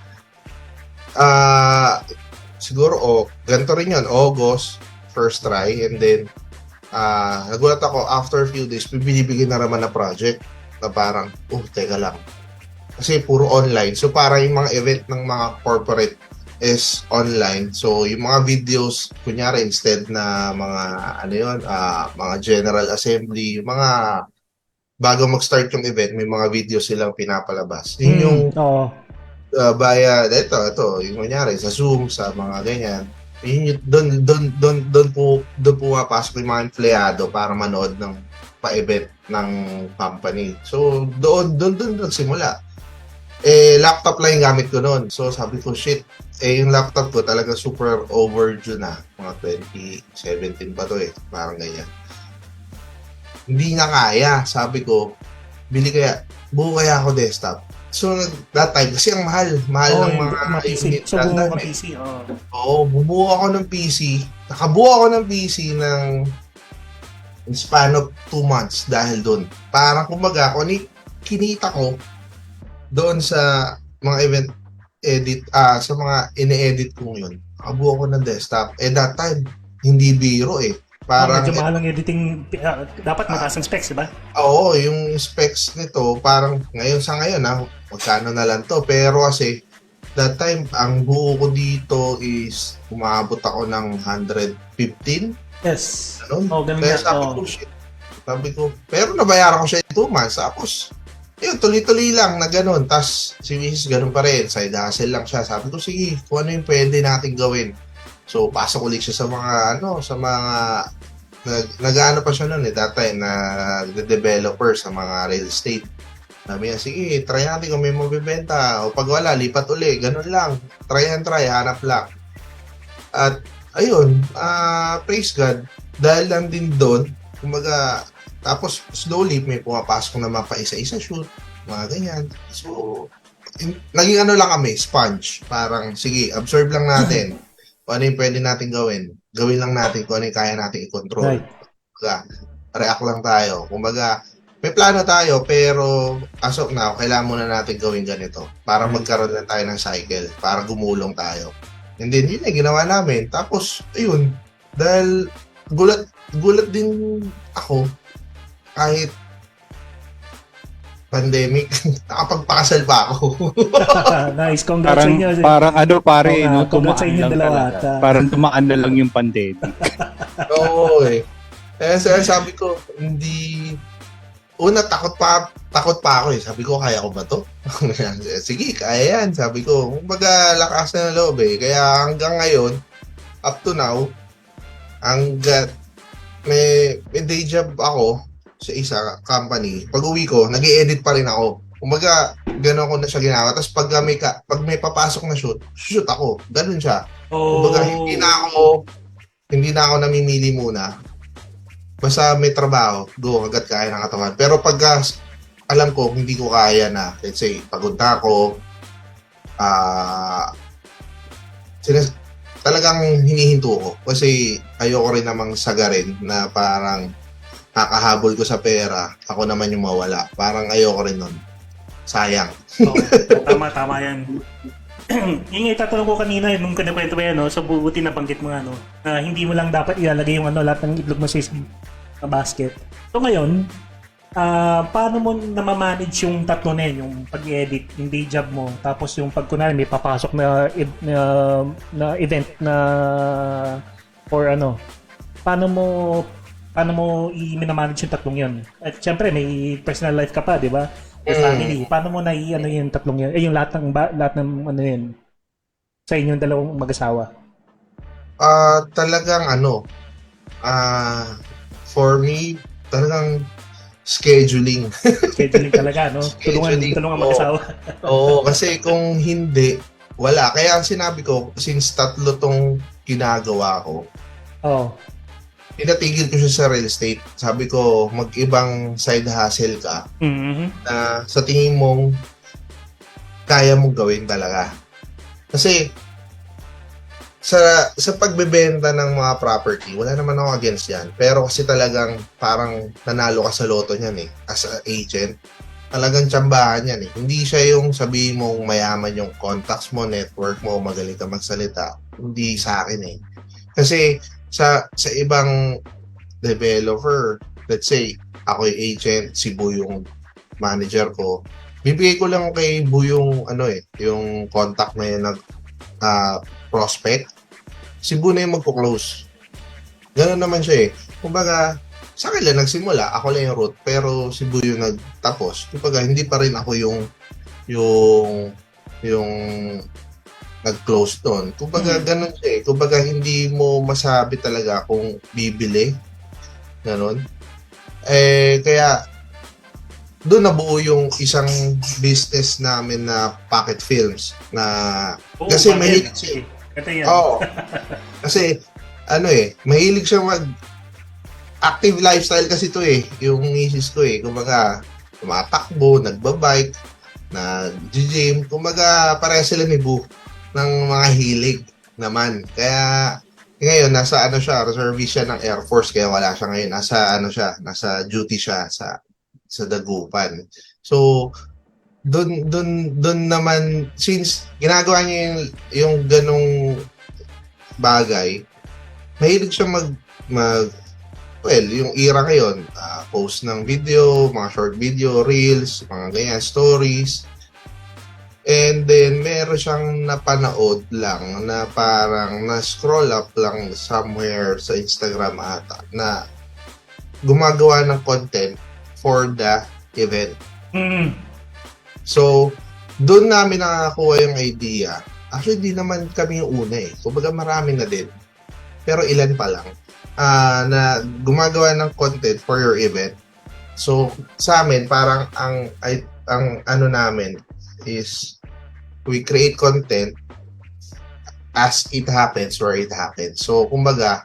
S3: siguro, ganito rin yun, August, first try, and then, nagulat ako, after a few days, binibigyan na naman na project, na parang, teka lang. Kasi puro online. So, parang yung mga event ng mga corporate is online. So, yung mga videos, kunyari, instead na mga, mga general assembly, yung mga, bago mag-start yung event, may mga video silang pinapalabas. Yun yung, via ito yung kunyari sa Zoom, sa mga ganyan, doon pumapasok yung mga empleyado para manood ng pa-event ng company. So doon nagsimula. Laptop lang yung gamit ko noon. So sabi ko, shit, yung laptop ko talaga super overdue na, mga 2017 pa to parang ganyan. Hindi na kaya, sabi ko, buo kaya ako desktop. So, that time, kasi ang mahal ng mga unit.
S2: So, bumuo ka PC.
S3: Bumuo ako ng PC. Nakabuo ako ng PC ng span of 2 months dahil doon. Parang kumbaga, kung kinita ko doon sa mga event edit, sa mga ine-edit kong yun, nakabuo ko ng desktop. That time, hindi biro Parang,
S2: medyo mahal ang editing. Dapat mataas ang specs, diba?
S3: Oo, yung specs nito, parang sa ngayon, magkano na lang to. Pero kasi, that time, ang buo ko dito is, umabot ako ng 115.
S2: Yes.
S3: Ganun.
S2: Ganun
S3: Kaya
S2: na.
S3: sabi ko, pero nabayaran ko siya in 2 months. Tapos, yun, tuloy-tuloy lang na ganun. Tapos si Mrs. ganun pa rin. Side hustle lang siya. Sabi ko, sige, kung ano yung pwede natin gawin. So, pasok ulit siya sa mga, nag-ano pa siya noon that time, na developer sa mga real estate. Sabi niya, sige, try natin kung may mabibenta. O pag wala, lipat uli. Ganun lang. Try and try, hanap lang. At, ayun, praise God. Dahil lang din doon, kumbaga, tapos slowly may pumapasok naman pa isa-isa shoot, mga ganyan. So, naging ano lang kami, sponge. Parang, sige, observe lang natin kung ano yung pwede natin gawin. Gawin lang natin kung ano yung kaya natin i-control.
S2: Right.
S3: Kumbaga, react lang tayo. Kumbaga, may plano tayo, pero as of now, kailangan muna natin gawin ganito para magkaroon lang tayo ng cycle, para gumulong tayo. And then, yun yung ginawa namin. Tapos, ayun, dahil gulat din ako kahit pandemic, nakapagpakasal pa ako.
S2: Nice, congrats sa inyo.
S1: Parang ano pare,
S2: Oo nga,
S1: no,
S2: congrats sa
S1: tumaan
S2: inyo
S1: lang
S2: dalawa
S1: talaga.
S2: at,
S1: Parang tumaan na lang yung pandemic.
S3: Oo eh. Sabi ko, takot pa ako eh. Sabi ko, kaya ko ba to? Sige, kaya yan. Sabi ko, kumbaga lakas na ng loob eh. Kaya hanggang ngayon, up to now, hanggat may day job ako sa isa company, pag uwi ko, nag-i-edit pa rin ako. Kumbaga, gano'n ko na siya ginawa. Tapos pag may papasok na shoot ako. Ganun siya. Kumbaga, hindi na ako namimili muna. Basta may trabaho, go, agad kaya ng katawan. Pero pag alam ko, hindi ko kaya na, let's say, pagod na ako, talagang hinihinto ko. Kasi ayoko rin namang sagarin na parang kakahabol ko sa pera, ako naman yung mawala. Parang ayoko rin nun. Sayang.
S2: Oo, tama yan. Yung itatanong ko kanina, nung kinakwento mo yan, no? So buti nabanggit mo nga, no? Na hindi mo lang dapat ilalagay yung lahat ng itlog mo sa isang basket. So ngayon, paano mo namamanage yung tatlo na yun, yung pag-edit, yung day job mo, tapos yung pag kunwari may papasok na event na or ano, paano mo i-manage yung tatlong yun? At syempre may personal life ka pa, di ba? May family. Paano mo na i-ano yung tatlong yun? Yung lahat ng ano yun sa inyong dalawang mag-asawa?
S3: Talagang for me, talagang scheduling.
S2: Scheduling talaga, no?
S3: Scheduling.
S2: Tulungan mag-asawa.
S3: Oo, kasi kung hindi, wala. Kaya ang sinabi ko, since tatlo tong ginagawa ko,
S2: Oo.
S3: pinatigil ko siya sa real estate. Sabi ko, mag-ibang side hustle ka
S2: Mm-hmm.
S3: na sa tingin mong kaya mong gawin talaga. Kasi sa pagbebenta ng mga property, wala naman ako against yan. Pero kasi talagang parang nanalo ka sa loto niyan eh. As an agent, talagang tsambahan yan eh. Hindi siya yung sabihin mong mayaman yung contacts mo, network mo, magaling ka magsalita. Hindi sa akin eh. Kasi sa ibang developer, let's say, ako yung agent, si Bu yung manager ko, bibigay ko lang kay Bu yung yung contact na yun prospect. Si Bu na yung magpo-close. Ganun naman siya eh. Kumbaga, sa akin lang nagsimula, ako lang yung root, pero si Bu yung nagtapos. Kumbaga, hindi pa rin ako yung nag-close doon. Kumbaga, ganun siya eh. Kumbaga, hindi mo masabi talaga kung bibili. Ganun. Kaya, doon nabuo yung isang business namin na Pocket Films na kasi mahilig siya. Oo. Kasi mahilig siya active lifestyle kasi to eh. Yung misis ko eh. Kumbaga, tumatakbo, nagbabike, nag-gym. Kumbaga, pareha sila ni Bu ng mga hilig naman. Kaya ngayon nasa reservist siya ng Air Force, kaya wala siya ngayon. Nasa duty siya sa Dagupan. So doon naman, since ginagawa niya yung ganong bagay, mahilig siya yung era ngayon, post ng video, mga short video, reels, mga ganyan, stories. And then, meron siyang napanood lang na parang na-scroll up lang somewhere sa Instagram ata na gumagawa ng content for the event. So, doon namin nakakuha yung idea. Actually, di naman kami yung una eh. Kumbaga marami na din. Pero ilan pa lang. Na gumagawa ng content for your event. So, sa amin, parang ang ano namin is we create content as it happens, where it happens. So, kumbaga,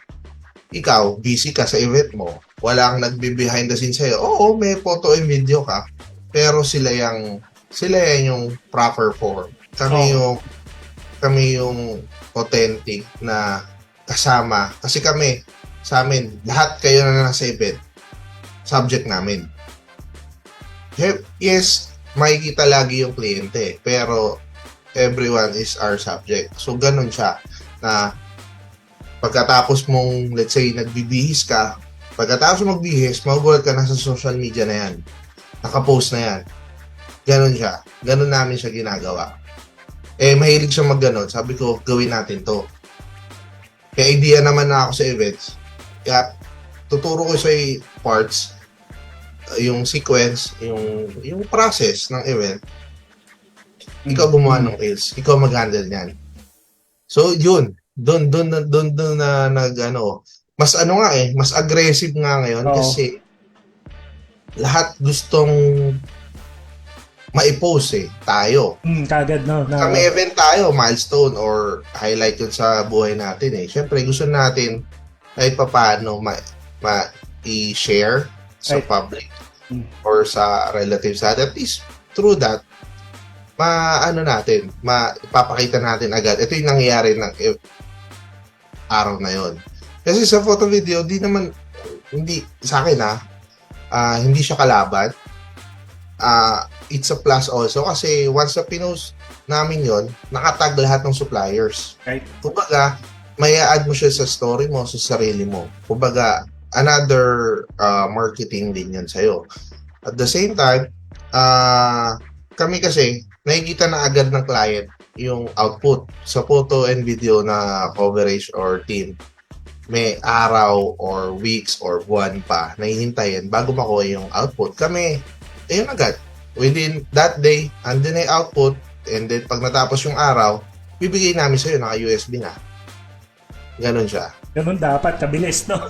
S3: ikaw, busy ka sa event mo. Walang nagbe-behind the scenes sa'yo. Oo, may photo and video ka. Pero sila yung proper form. Kami yung authentic na kasama. Kasi kami, sa amin, lahat kayo na nasa event, subject namin. Yes, makikita lagi yung kliyente. Pero, everyone is our subject. So, ganun siya na pagkatapos mong, let's say, nagbibihis ka, pagkatapos mong magbihis, magugulat ka na sa social media na yan. Nakapost na yan. Ganon siya. Ganon namin siya ginagawa. Mahilig siya magganon. Sabi ko, gawin natin to. Kaya idea naman na ako sa events. Kaya, tuturo ko sa parts, yung sequence, yung process ng event. Ikaw gumawa ng reels. Ikaw mag-handle niyan. So, yun. Doon na mas mas aggressive nga ngayon kasi lahat gustong ma-post tayo.
S2: Kagad, no?
S3: May event tayo, milestone or highlight yun sa buhay natin Siyempre, gusto natin kahit paano i-share sa public or sa relatives natin. At least, through that, mapapakita natin agad. Ito yung nangyayari ng araw na yon. Kasi sa photo video, hindi sa akin hindi siya kalaban. It's a plus also kasi once na pinost namin yon, nakatag lahat ng suppliers.
S2: Right.
S3: Kumbaga, may add mo siya sa story mo, sa sarili mo. Kumbaga, another marketing din yan sa'yo. At the same time, kami kasi, nakikita na agad ng client yung output sa photo and video na coverage or team. May araw or weeks or buwan pa na hihintayin bago makuha yung output. Kami, ayun agad. Within that day, andun na yung output and then pag natapos yung araw, bibigay namin sa'yo, naka-USB na. Ganon siya.
S2: Ganun dapat, kabilis, no?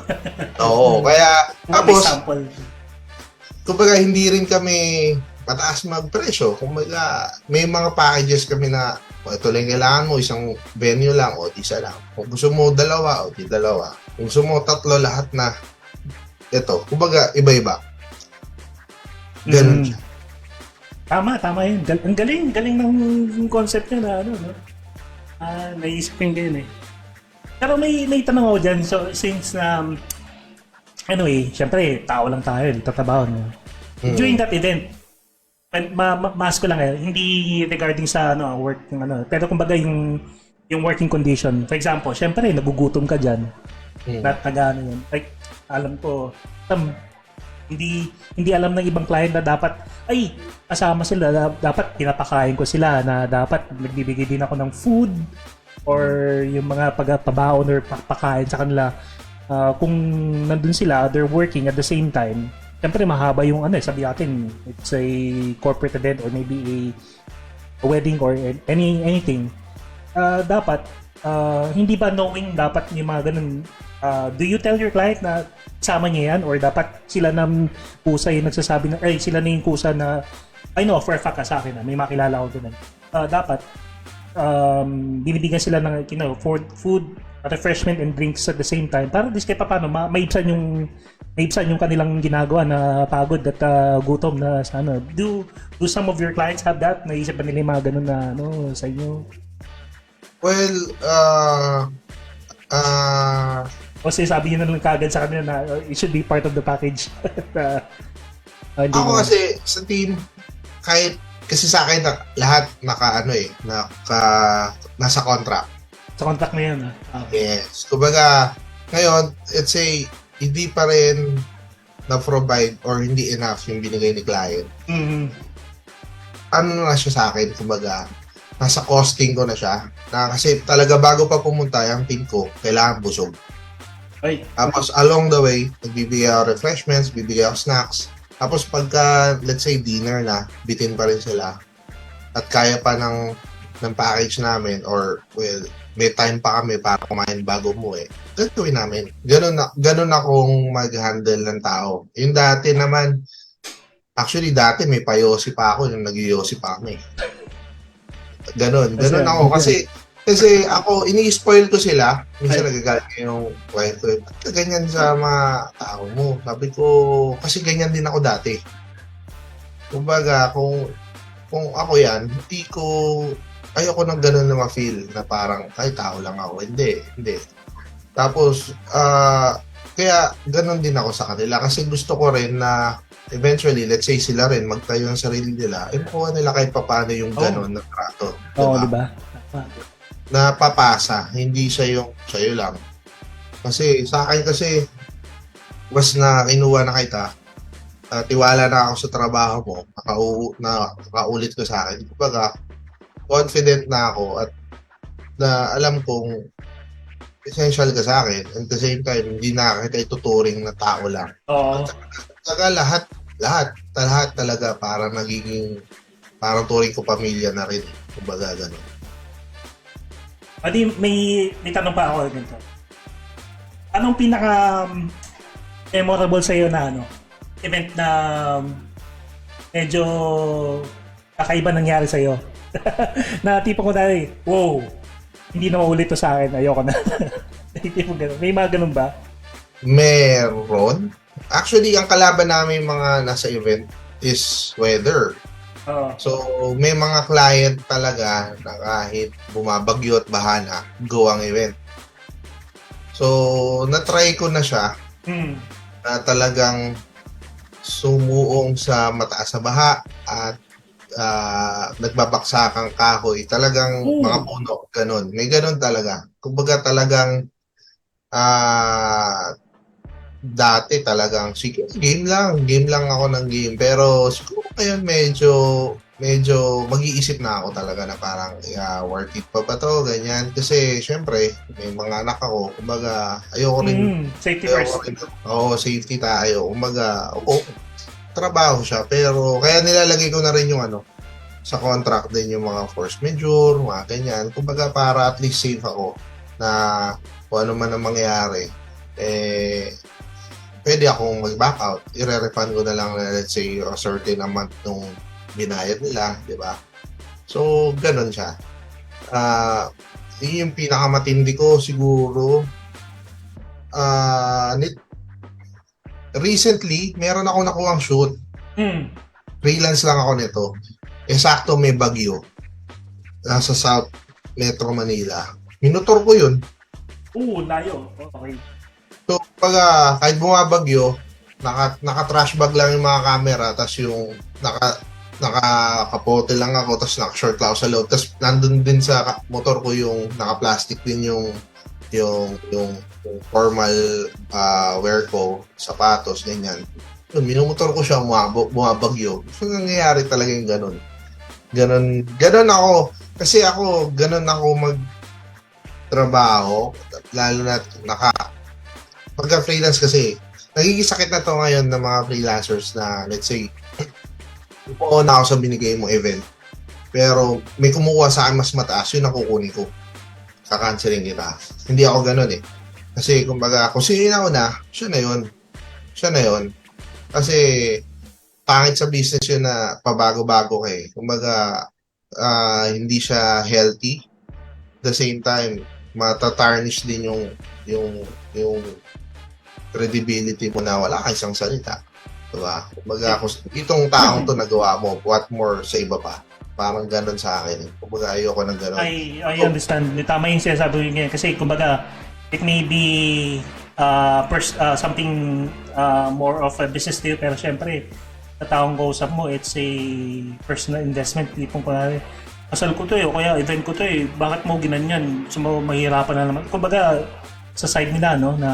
S3: Oo, kaya tapos,
S2: sample.
S3: kumbaga hindi rin kami mataas magpresyo. Kumbaga, may mga packages kami na ito lang kailangan mo, isang venue lang o isa lang. Kung gusto mo dalawa o di dalawa. Kung gusto mo tatlo, lahat na ito. Kumbaga, iba-iba. Ganun siya.
S2: Tama yun. Ang galing ng concept niya na no? Naisip ko yung ganyan Pero may tanong ako dyan. So, since anyway, syempre, tao lang tayo, tatrabaho. No? During that event, mas ko lang hindi regarding sa work pero kumbaga yung working condition. For example, syempre nagugutom ka diyan. Yun. Like alam ko, hindi alam ng ibang client na dapat kasama sila, dapat pinapakain ko sila, na dapat nagbibigay din ako ng food or yung mga pagpabaon or pakain sa kanila. Kung nandun sila, they're working at the same time. Siyempre, mahaba yung sabi natin, it's a corporate event or maybe a wedding or anything. Dapat, hindi ba knowing dapat yung mga ganun, do you tell your client na sama niya yan or dapat sila ng kusa yung nagsasabi na, sila na yung kusa na, I know, for a fact sa akin may makilala ko doon. Dapat, binibigyan sila ng, food, refreshment and drinks at the same time para kahit paano maibsan yung kanilang ginagawa na pagod at gutom na sa do some of your clients have that? Naisip ba nila yung mga ganun na sa inyo?
S3: Well,
S2: kasi sabi nyo na lang kagad sa kanila na it should be part of the package.
S3: Ako kasi sa team, kahit kasi sa akin lahat nasa contract.
S2: Sa contract na yun.
S3: Yes. Kumbaga, ngayon, let's say, hindi pa rin na-provide or hindi enough yung binigay ni client. Ano na siya sa akin? Kumbaga, nasa costing ko na siya. Kasi talaga bago pa pumunta yung team ko, kailangan busog. Tapos along the way, nagbibigay ako refreshments, bibigay ako snacks. Tapos pagka, let's say, dinner na, bitin pa rin sila. at kaya pa ng package namin or well, may time pa kami para kumain bago umuwi, gagawin namin. Ganun akong mag-handle ng tao. Yung dati naman, actually dati may payosi pa ako, yung nag-yosi pa kami. Ganun ako. Kasi ako, ini-spoil ko sila. Minsan nagagalit yung wife ko. Ba't ka ganyan sa mga tao mo? Sabi ko, kasi ganyan din ako dati. Kumbaga, kung ako yan, ayoko nang ganun na ma-feel na parang, ay, tao lang ako. Hindi. Tapos, kaya ganun din ako sa kanila. Kasi gusto ko rin na eventually, let's say sila rin, magtayo ng sarili nila, makuha nila kahit paano yung ganun na trato.
S2: Oo, diba?
S3: Na papasa, hindi siya yung sa'yo lang. Kasi sa akin mas na kinuha na kita, tiwala na ako sa trabaho mo, nakaulit ko sa akin. Kumbaga, confident na ako at na alam kong essential ka sa akin. At the same time, hindi na kita ituturing na tao lang.
S2: Oo.
S3: Saka lahat talaga parang parang turing ko pamilya na rin. Kumbaga, gano'n.
S2: Adi, may tanong pa ako dito. Anong pinaka memorable sa iyo na event na medyo kakaiba nangyari sa iyo? Na tipo ko dahil, wow, hindi na maulit to sa akin, ayoko na. Tipo ganun. May mga ganun ba?
S3: Meron. Actually, ang kalaban namin mga nasa event is weather. So, may mga client talaga na kahit bumabagyo at bahana, go ang event. So, na-try ko na siya na talagang sumuong sa mataas na baha at nagbabaksakang kahoy. Talagang mga puno, ganun. May ganun talaga. Kumbaga talagang dati talagang sige, game lang ako ng game, pero siguro ngayon medyo mag-iisip na ako talaga na parang worth it pa ba to, ganyan, kasi syempre may mga anak ako, kumbaga ayoko rin
S2: safety first.
S3: Safety tayo, kumbaga trabaho siya, pero kaya nilalagay ko na rin yung sa contract din yung mga force majeure, mga ganyan, kumbaga para at least safe ako na kung ano man ang mangyari, pwede akong mag-back out. I-refund ko na lang na let's say a certain amount nung binayad nila, di ba? So, ganun siya. Yun yung pinakamatindi ko siguro. Recently, meron ako nakuhang shoot. Freelance lang ako nito. Sakto may bagyo. Nasa South Metro Manila. Minutor ko yun.
S2: Layo. Okay.
S3: So, kahit bumabagyo, naka-trash bag lang yung mga camera, tapos yung naka-kapote lang ako, tapos naka-short lang ako sa loob. Tapos nandun din sa motor ko yung naka-plastic din yung formal wear ko, sapatos, ganyan. Minumotor ko siya, bumabagyo. So, nangyayari talaga yung ganun. Ganun ako. Kasi ganun ako mag-trabaho, lalo na pagka-freelance kasi, nagiging na to ngayon ng mga freelancers na, let's say, upo na ako sa binigay mong event, pero may kumukuha sa akin mas mataas, yun ang kukunin ko. Kakancelin kita. Hindi ako ganun eh. Kasi, kumbaga, kung sino na una, siya na yun. Kasi, pangit sa business yun na pabago-bago ka eh. Kumbaga, hindi siya healthy. At the same time, matatarnish din yung credibility mo na wala kang isang salita. Diba? Kumbaga, kung itong taong to nagawa mo, what more sa iba pa? Parang ganun sa akin. Kumbaga, ayoko ng ganun.
S2: I understand. Tama yung sinasabi ko ngayon. Kasi, kumbaga, it may be something more of a business deal, pero syempre, sa taong kausap mo, it's a personal investment. Tipong kunwari, kasal ko to o kaya event ko to bakit mo ginanyan? So, mahirapan na naman. Kumbaga, sa side nila, na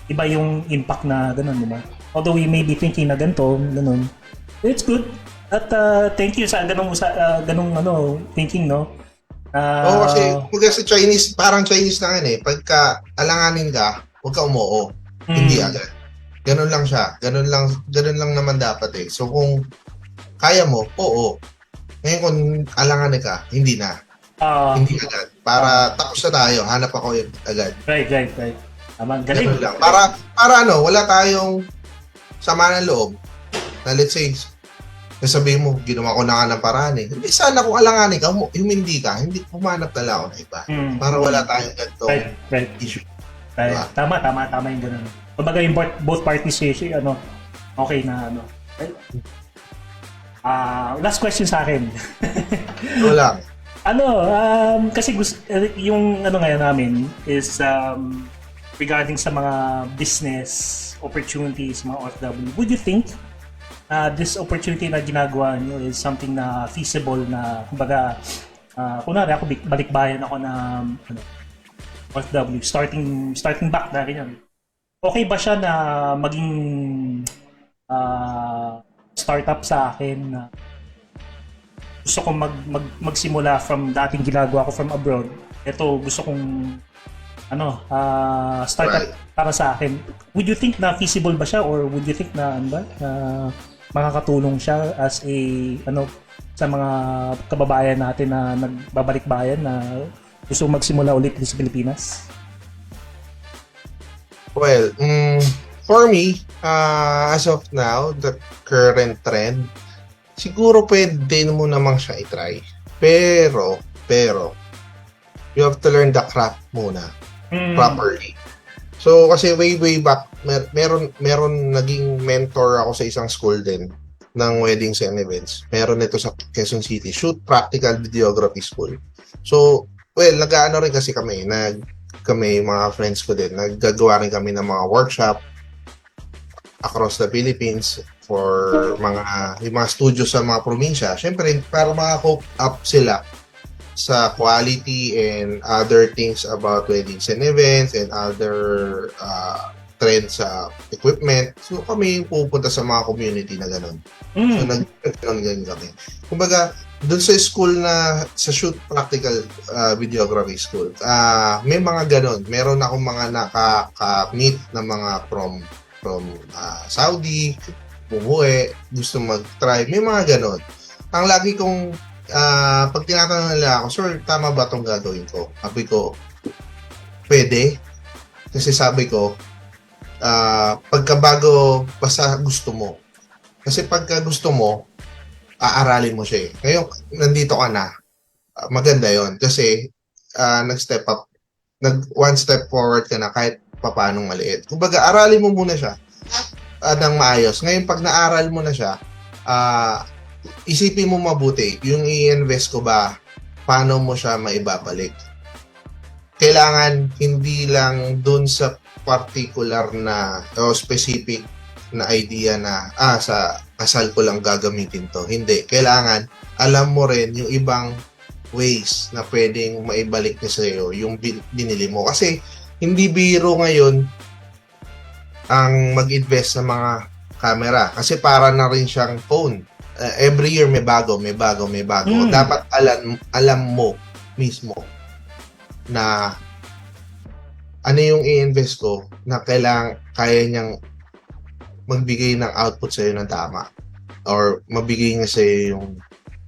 S2: iba yung impact na gano'n, di ba? Although we may be thinking na ganito, gano'n. It's good. At thank you sa ganung thinking, no?
S3: Kasi sa Chinese, parang Chinese na yan eh. Pagka alanganin ka, huwag ka umuo. Hindi agad. Ganun lang siya. Ganun lang naman dapat eh. So kung kaya mo, oo. Ngayon kung alanganin ka, hindi na.
S2: Ah,
S3: Hindi agad. Para tapos na tayo, hanap ako yun agad.
S2: right. Tama, galing.
S3: Ganun lang. Para ano, wala tayong sama ng loob. Na let's say, sasabihin mo, ginawa ko na nga ng paraan eh. Hindi sana kung alanganin ka, humindi ka, hindi pumanap na lang ako na iba. Para wala tayong ganitong
S2: Right.
S3: issue.
S2: Right.
S3: Diba?
S2: Tama yung ganun. Kumbaga yung both parties okay na ano. Right? Last question sa akin.
S3: Ito lang.
S2: Kasi yung ngayon namin is regarding sa mga business opportunities, mga OFW. Would you think this opportunity na ginagawa nyo is something na feasible na, kumbaga, kunwari ako, balikbayan ako na OFW, starting back na ganyan. Okay ba siya na maging startup sa akin na gusto kong magsimula from dating ginagawa ko from abroad. Ito gusto kong startup
S3: Right.
S2: para sa akin. Would you think na feasible ba siya, or would you think na makakatulong siya as a sa mga kababayan natin na nagbabalik-bayan na gusto magsimula ulit dito sa Pilipinas?
S3: Well, for me, as of now, the current trend, siguro pwede mo namang siya i-try. Pero, you have to learn the craft muna properly. So, kasi way back, meron naging mentor ako sa isang school din ng weddings and events. Meron ito sa Quezon City, Shoot Practical Videography School. So, well, nag-ano rin kasi kami, mga friends ko din, naggagawa rin kami ng mga workshop across the Philippines for yung mga studios sa mga probinsya. Siyempre, para maka-cope up sila sa quality and other things about weddings and events and other trends sa equipment. So, kami yung pupunta sa mga community na gano'n. So, nag-gano'n kami. Kumbaga, doon sa school sa Shoot Practical Videography School, may mga gano'n. Meron akong mga nakaka-meet na mga from Saudi, bumuwi, gusto mag-try. May mga gano'n. Ang lagi kong pag tinatanong nila ako, sir, tama ba itong gagawin ko? Sabi ko, pwede. Kasi sabi ko, pagkabago, basta gusto mo. Kasi pagka gusto mo, aaralin mo siya eh. Ngayon, nandito ka na, maganda yon. Kasi, nag-step up, one step forward ka na kahit papanong maliit. Kumbaga, aralin mo muna siya ng maayos. Ngayon, pag naaral mo na siya, isipin mo mabuti, yung i-invest ko ba, paano mo siya maibabalik. Kailangan hindi lang dun sa particular na o specific na idea na sa kasal ko lang gagamitin to. Hindi. Kailangan alam mo rin yung ibang ways na pwedeng maibalik niya sa'yo yung binili mo. Kasi hindi biro ngayon ang mag-invest sa mga camera. Kasi para na rin siyang phone. Every year may bago. Dapat alam mo mismo na ano yung i-invest ko na kaya niyang magbigay ng output sa'yo ng tama or mabigay niya sa'yo yung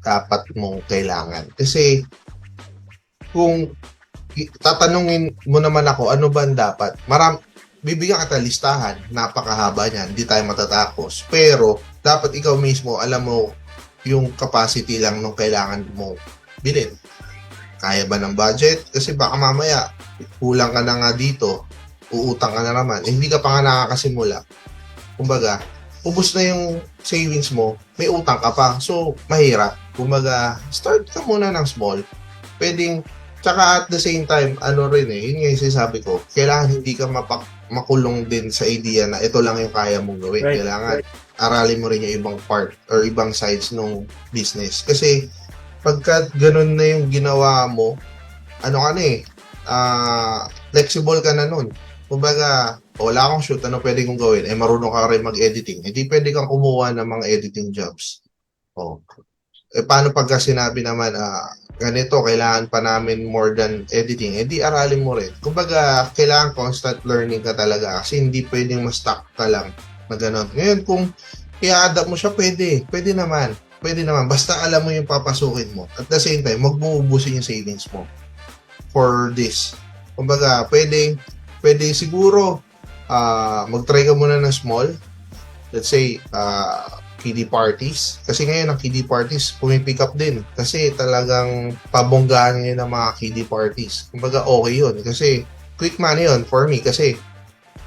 S3: dapat mong kailangan. Kasi kung tatanungin mo naman ako, ano ba ang dapat? Bibigyan kita listahan, napakahaba niyan, hindi tayo matatapos. Pero dapat ikaw mismo alam mo yung capacity lang nung kailangan mo bilhin. Kaya ba ng budget? Kasi baka mamaya kulang ka na nga dito, uutang ka na naman. Hindi ka pa nga nakakasimula. Kumbaga, ubos na yung savings mo, may utang ka pa. So, mahirap. Kumbaga, start ka muna ng small. Pwedeng, tsaka at the same time, yun nga yung sinasabi ko, kailangan hindi ka makulong din sa idea na ito lang yung kaya mong gawin.
S2: Right,
S3: Kailangan aralin mo rin yung ibang part or ibang sides ng business. Kasi, pagka ganun na yung ginawa mo, flexible ka na nun. Kumbaga, wala akong shoot, ano pwede kong gawin? Marunong ka rin mag-editing. Hindi pwede kang kumuha ng mga editing jobs. Paano pagka sinabi naman, ganito, kailangan pa namin more than editing? Di aralin mo rin. Kumbaga, kailangan constant learning ka talaga kasi hindi pwedeng ma-stuck ka lang na gano'n. Ngayon, kung i-adapt mo siya, pwede naman. pwede naman. Basta alam mo yung papasukin mo. At the same time, magbubusin yung savings mo for this. Kumbaga, pwede siguro mag-try ka muna ng small. Let's say, kiddie parties. Kasi ngayon, ang kiddie parties, pumipick up din. Kasi talagang pabonggaan ngayon ng mga kiddie parties. Kumbaga, okay yun. Kasi, quick money yun for me. Kasi,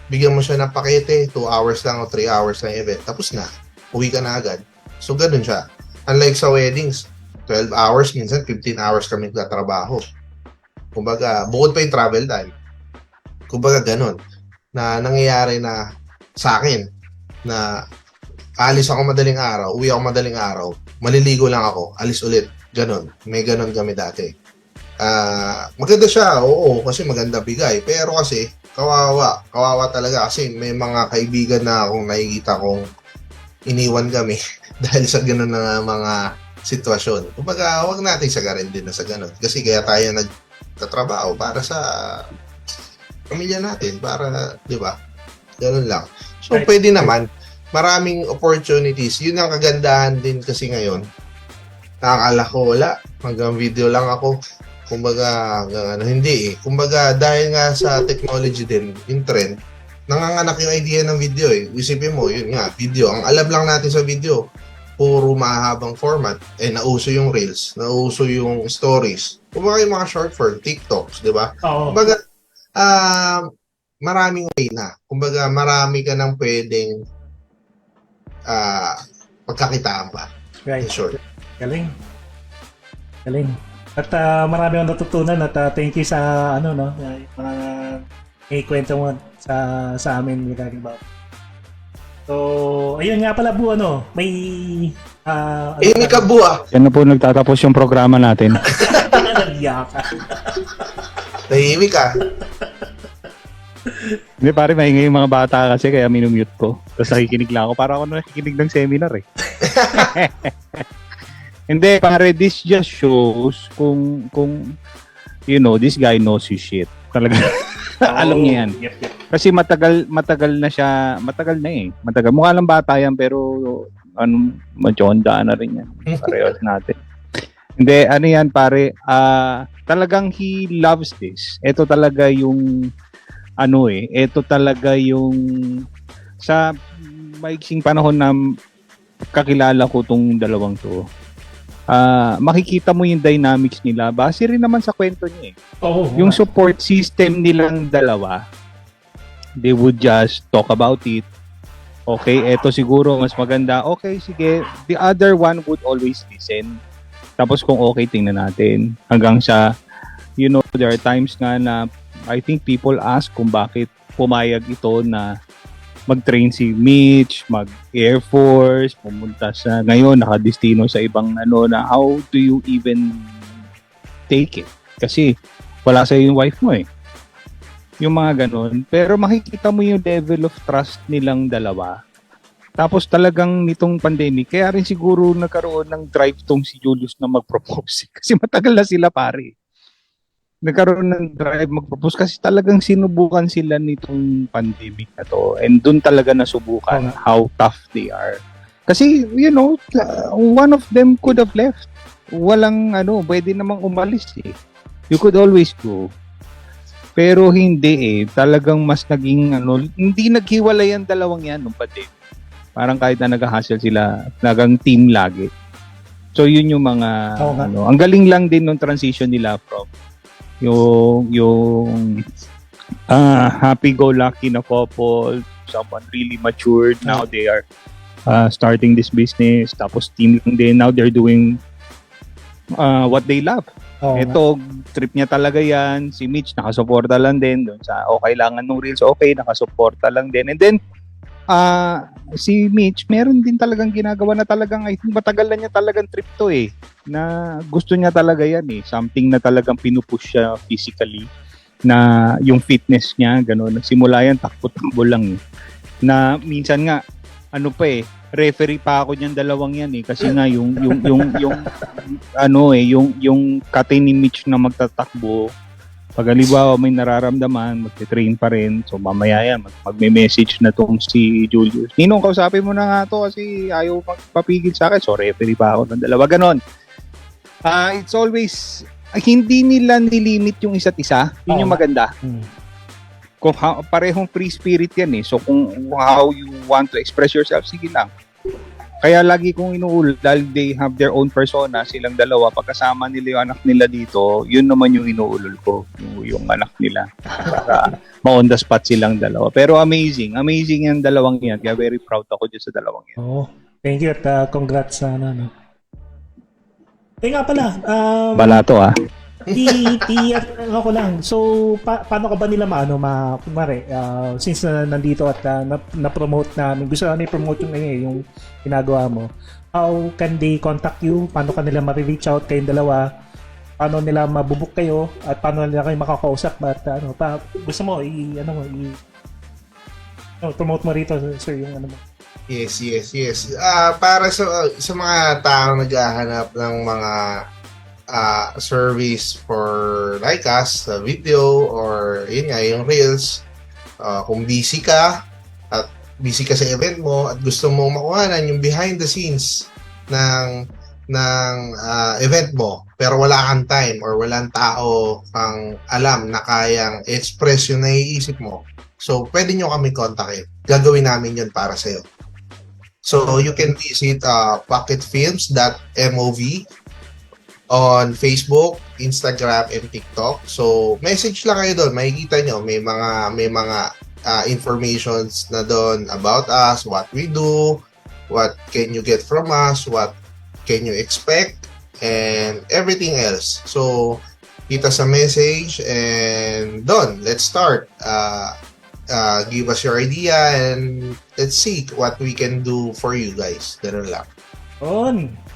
S3: bigyan mo siya ng pakete, 2 hours lang o 3 hours lang event. Tapos na. Uwi ka na agad. So, ganun siya. Unlike sa weddings, 12 hours, minsan 15 hours kami nagtatrabaho. Kumbaga, bukod pa yung travel time. Kumbaga, ganun. Na nangyayari na sa akin, na alis ako madaling araw, uwi ako madaling araw, maliligo lang ako, alis ulit. Ganun. May ganun kami dati. Maganda siya, oo, kasi maganda bigay. Pero kasi, kawawa talaga kasi may mga kaibigan na akong nakikita kong iniwan kami dahil sa ganun na mga sitwasyon. Kumbaga, huwag natin sagarin din na sa ganun. Kasi kaya tayo nagtatrabaho para sa pamilya natin, para, di ba? Ganun lang. So,
S2: Right.
S3: pwede naman. Maraming opportunities. Yun ang kagandahan din kasi ngayon. Nakakala ko, wala. Hanggang video lang ako. Kumbaga, hindi eh. Kumbaga, dahil nga sa technology din, yung trend, nanganganak yung idea ng video eh. Isipin mo, yun nga, video. Ang alam lang natin sa video, puro mahabang format. Nauso yung Reels, nauso yung Stories. Kumbaga yung mga short form, TikToks, di ba?
S2: Oo.
S3: Kumbaga, maraming way na. Kumbaga, marami ka nang pwedeng pagkakitaan pa.
S2: Right.
S3: In short.
S2: Galing. At marami akong natutunan at thank you sa mga ikwento mo sa amin regarding about. So, ayun nga pala Bu, may
S3: May kabuha.
S1: Yan na po nagtatapos yung programa natin.
S2: nagyak ka.
S3: Tahimik ka.
S1: Hindi pare, maingay yung mga bata kasi kaya minumute ko. Tapos nakikinig lang ako. Para ako nakikinig ng seminar eh. Hindi pare, this just shows kung this guy knows his shit. Talaga. Alam niya yan.
S2: Yep.
S1: Kasi matagal na siya, matagal na eh. Mukha lang bata yan pero majonda na rin yan. Parehas natin. Hindi, yan pare, talagang he loves this. Ito talaga yung ito talaga yung sa maiksing panahon na kakilala ko tong dalawang to. Makikita mo yung dynamics nila base rin naman sa kwento niya eh. Yung support system nilang dalawa, they would just talk about it. Okay, eto siguro mas maganda. Okay, sige. The other one would always listen. Tapos kung okay, tingnan natin. Hanggang sa, there are times nga na I think people ask kung bakit pumayag ito na mag-train si Mitch, mag-Air Force, pumunta sa ngayon, nakadestino sa ibang na how do you even take it? Kasi wala sa yung wife mo eh. Yung mga ganun. Pero makikita mo yung level of trust nilang dalawa. Tapos talagang nitong pandemic, kaya rin siguro nagkaroon ng drive tong si Julius na mag-propose. Kasi matagal na sila pare. Nagkaroon ng drive mag-propose kasi talagang sinubukan sila nitong pandemic na to. And dun talaga nasubukan how tough they are. Kasi, one of them could have left. Walang, pwede namang umalis eh. You could always go. Pero hindi eh. Talagang mas naging, hindi naghiwalay ang dalawang yan nung pandemic. Parang kahit na nag-hustle sila, nagang team lagi. So, yun yung mga, ang galing lang din nung transition nila from yung happy-go-lucky na couple, someone really matured. Now they are starting this business. Tapos team lang din. Now they're doing what they love. Ito, trip niya talaga yan. Si Mitch, nakasuporta lang din. Doon sa kailangan ng Reels, okay, nakasuporta lang din. And then, si Mitch, meron din talagang ginagawa na talagang, I think, matagal na niya talagang trip to eh. Na gusto niya talaga yan eh. Something na talagang pinupush siya physically. Na yung fitness niya, gano'n. Nagsimula yan, takbo-takbo lang eh. Na minsan nga, referee pa ako niyan dalawang yan eh. Kasi nga, yung kate ni Mitch na magtatakbo, Pag halimbawa may nararamdaman, magte-train pa rin. So mamaya yan, magme-message na tong si Julius. Ninong, kausapin mo na nga to kasi ayaw magpapigil sa akin. So referee pa ako ng dalawa. Ganon. It's always, hindi nila nilimit yung isa't isa. Yun yung maganda. Kung parehong free spirit yan eh. So kung how you want to express yourself, sige lang. Kaya lagi kong inuulit dahil they have their own persona, silang dalawa, pagkasama nila yung anak nila dito, yun naman yung inuulol ko, yung anak nila. Para ma-on the spot silang dalawa. Pero amazing yung dalawang yan. Kaya very proud ako dyan sa dalawang yan.
S2: Oh, thank you at congrats sa ano. Nga pala,
S1: Balato
S2: ano ko lang. So, paano ka ba nila kumare, since nandito at na-promote namin, gusto namin i-promote yung ginagawa mo. How can they contact you? Paano ka nila ma-reach out kayong dalawa? Paano nila mabubuk kayo? At paano nila kayo makakausap? At gusto mo, promote mo rito, sir, yung ano mo.
S3: Yes. Para sa mga taong naghahanap ng mga service for like us, video or yun nga, yung reels, kung busy ka sa event mo at gusto mo makuhanan yung behind the scenes ng event mo pero wala kang time or walang tao kang alam na kayang express yung naiisip mo, so pwede nyo kami kontakin, gagawin namin yun para sa'yo. So you can visit pocketfilms.mov on Facebook, Instagram, and TikTok. So, message lang kayo doon. Makikita nyo, may mga informations na doon about us, what we do, what can you get from us, what can you expect, and everything else. So, kita sa message, and doon, let's start. Give us your idea, and let's see what we can do for you guys. Ganun lang.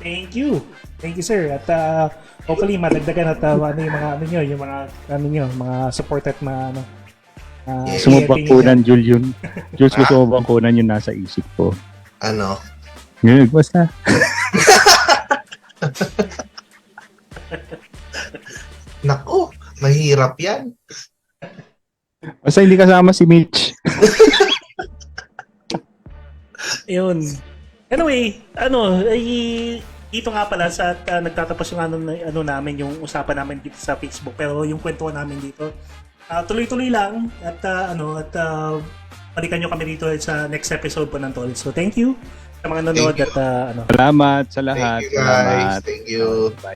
S2: Thank you. Thank you, sir. At hopefully madagdagan at yung mga support at
S1: Gusto mo bang kunan, Jules? Jules, gusto mo bang kunan yung nasa isip ko?
S3: Ano?
S1: Yun, basta.
S3: Naku, mahirap yan.
S1: Basta hindi kasama si Mitch.
S2: Yun. Anyway, dito nga pala sa nagtatapos yung namin, yung usapan namin dito sa Facebook, pero yung kwentuhan namin dito tuloy-tuloy lang at balikan nyo kami dito sa next episode po ng Tol. So thank you sa mga nanonood at
S1: Salamat sa lahat.
S3: Thank you guys. Thank you.
S1: Bye.